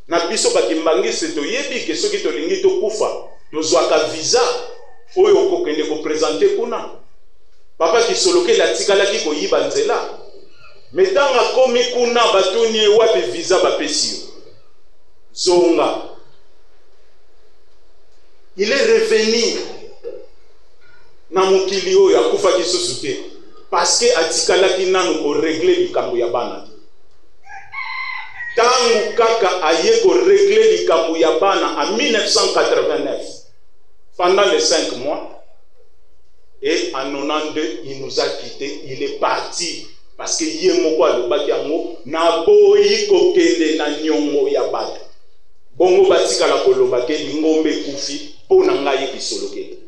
na biso bakimbangi seto yebi que ceux qui to lingi to kufa tozwaka visa oyo kokende ko présenter kuna. Papa Kisolokele atikalaki ko yiba nzela. Mais tanga komi kuna batuni wapi visa bapesi zonga. Il est revenu na mokili oyo akufa kisusu te parce que atikalaki nanu ko régler likambo ya bana. Tangu kaka aye ko régler likambo ya bana en 1989 pendant les 5 mois et en 92 il nous a quitté, il est parti parce que yemo kwa lobaki yango na boyi kokende na nyongo ya bana. Bongo batika la kolobake lingombe kufi pona ngai Kisolokele.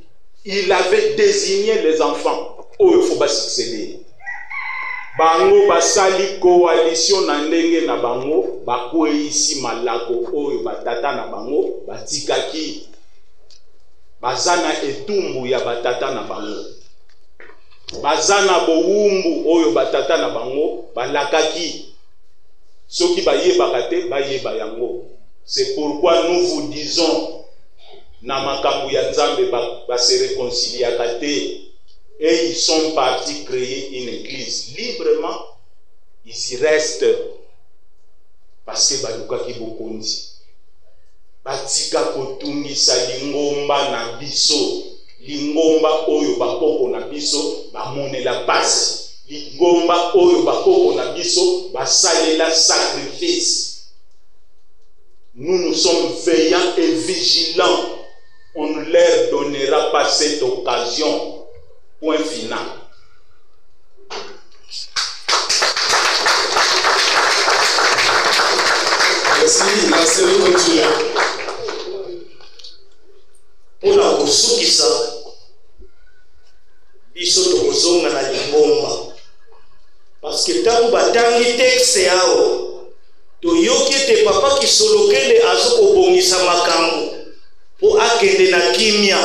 Il avait désigné les enfants où il faut pas succéder. Bango basali coalition na ndenge na bango bakwe ici malako oyo batata na bango batikaki bazana etumbu ya batata na bango bazana bowumbu oyo batata na bango balakaki soki bayebaka te bayeba yango. C'est pourquoi nous vous disons na makambu ya nzambe ba se réconciliaka te. Et ils sont partis créer une église librement. Ils y restent parce que balukaki bokonzi batika kotungisa lingomba na biso, lingomba oyo bakoko na biso bamonela pasi, lingomba oyo bakoko na biso basalela sacrifice. Nous sommes veillants et vigilants. On ne donnera pas cette occasion. Point final. Merci, la série continue. Pour la kosukisa, biso tokozonga na lingomba. Parce que tangu batangi texte yao, toyoki ete papa Kisolokele azokobongisa makambo po akende na kimia,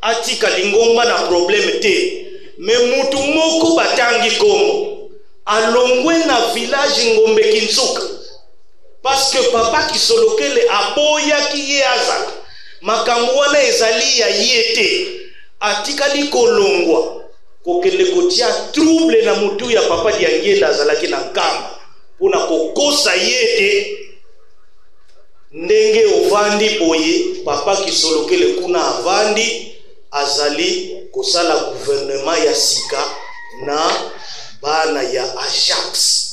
atika lingomba na problème te. Me mutu moko batangi komo alongwe na village Ngombe Kinzuka, parce que papa Kisolokele aboya ki ye azala makambo wana ezali ya yete, atikali kolongwa kokende kotia trouble na mutu ya papa Diangela azalaki na nkamba pona kokosa yete. Ndenge ovandi boye papa Kisolokele kuna avandi azali kosala gouvernement ya sika na bana ya Ajax.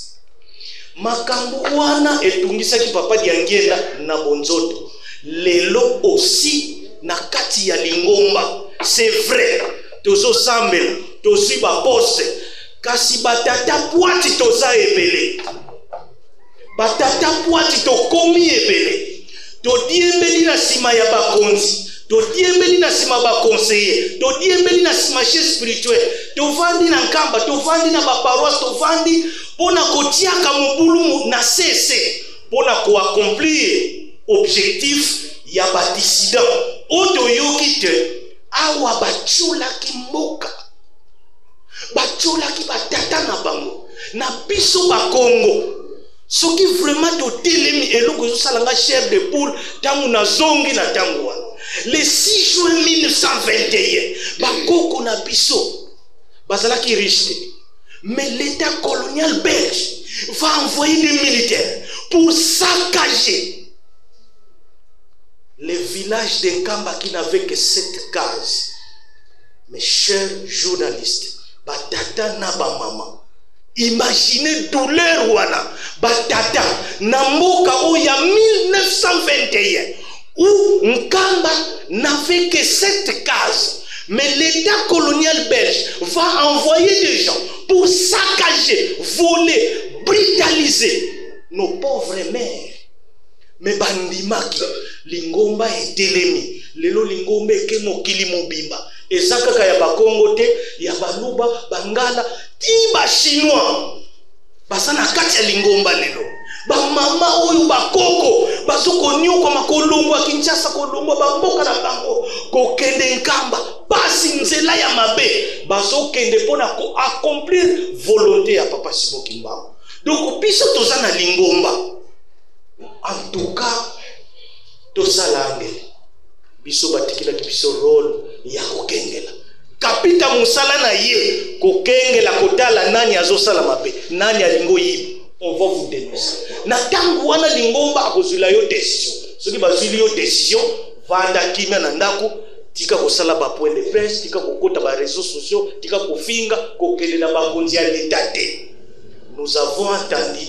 Makambo wana etungisaki papa Diangela na bonzoto. Lelo aussi na kati ya lingomba, c'est vrai, tozo sambela, tozo ba poste, kasi batata puati toza ebele. Batata puati to komi ebele. To diembeli na sima ya bakonzi, to diembeli na sima ba conseiller, to diembeli na sima chef spirituel, to vandi na nkamba, to vandi na ba paroisse, to vandi pona kotiaka mobulu na cesse, pona ko accomplir objectif ya batisida. Oto yokite awa bachula ki mboka, bachula ki batata na bango na biso ba Congo. Soki vraiment to telemi eloko salanga chair de poule tangu na zongi na tangu wana. Le 6 juin 1921 bakoko na biso bazalaki riche, mais l'état colonial belge va envoyer des militaires pour saccager les villages de Nkamba qui n'avaient que 7 cases. Mes chers journalistes, batata na ba mama, imaginez douleur wana batata na mboka oya 1921 où Nkamba n'avait que 7 cases, mais l'état colonial belge va envoyer des gens pour saccager, voler, brutaliser nos pauvres mères. Mais bandimaki lingomba etelemi lelo lingomba eke mokili mobimba ezakaka ya bakongo te, ya baluba, bangala, ti ba chinois basana kati ya lingomba lelo. Ba mama oyo bakoko bazokonyo kwa makolongo ya Kinshasa, kolongo bamboka na bango kokende Nkamba pasi nzela ya mabe bazokende pona ko accomplir volonté ya papa Siboki Mbango. Donc biso toza na lingomba. En tout cas, to salange biso batikila biso role ya kokengela kapita musala na ye kokengela kotala nani azosala mabe, nani alingo yiba. On va vous dénoncer. Na tangu wana lingomba akozula yo décision. Soki bazuli yo décision, vanda kimia na ndako, tika kosala ba point de presse, tika kokota ba réseaux sociaux, tika kofinga kokende na bakonzi ya l'état te. Nous avons entendu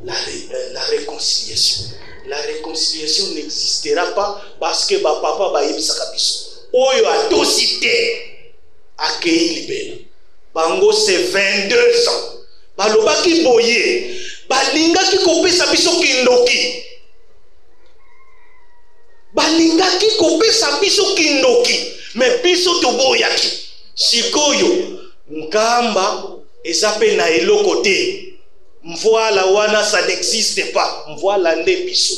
la réconciliation. La réconciliation n'existera pas parce que ba papa ba yebisaka biso. Oyo atosite akei libela. Bango c'est 22 ans. Balobaki boye. Balingaki kopesa biso kindoki. Balingaki kopesa biso kindoki. Mais biso toboyaki. Sikoyo Nkamba ezape na eloko te. Mvoila wana ça n'existe pas. Mvoila nde biso.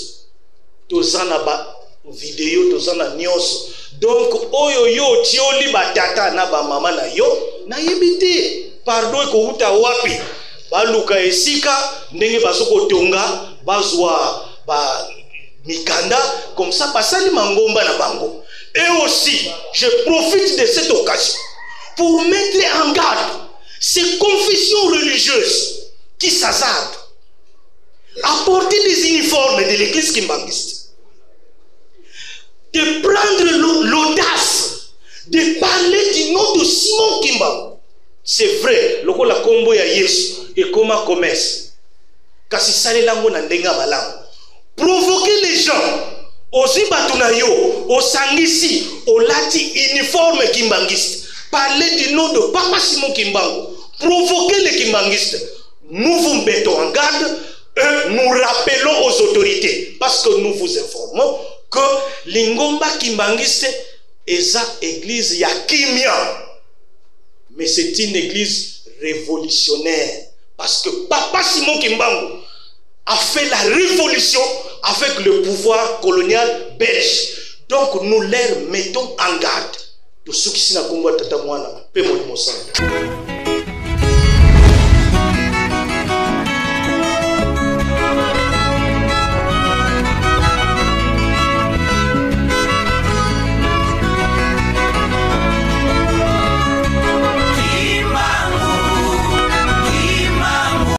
Tozana ba vidéo, tozana nyonso. Donc oyo yo tioli batata na ba mama na yo na yebite. Pardon ko uta wapi. Baluka esika ndenge bazoko tonga bazwa ba mikanda comme ça basali mangomba na bango. Et aussi je profite de cette occasion pour mettre en garde ces confessions religieuses qui s'hasardent à porter des uniformes de l'église kimbangiste, de prendre l'audace de parler du nom de Simon Kimbangu. C'est vrai, le la combo ya Yesu et comment commerce. Kasi sale lango na ndenga malamu. Provoquer les gens Ozi batuna yo, osangisi, olati uniforme kimbangiste. Parler du nom de Papa Simon Kimbangu, provoquer les kimbangistes. Nous vous mettons en garde et nous rappelons aux autorités, parce que nous vous informons que Lingomba Kimbangiste est une église Yakimia. Mais c'est une église révolutionnaire. Parce que Papa Simon Kimbangu a fait la révolution avec le pouvoir colonial belge. Donc nous leur mettons en garde. De ceux qui sont à Congo, Tata Mouana, Pémoni Moussana.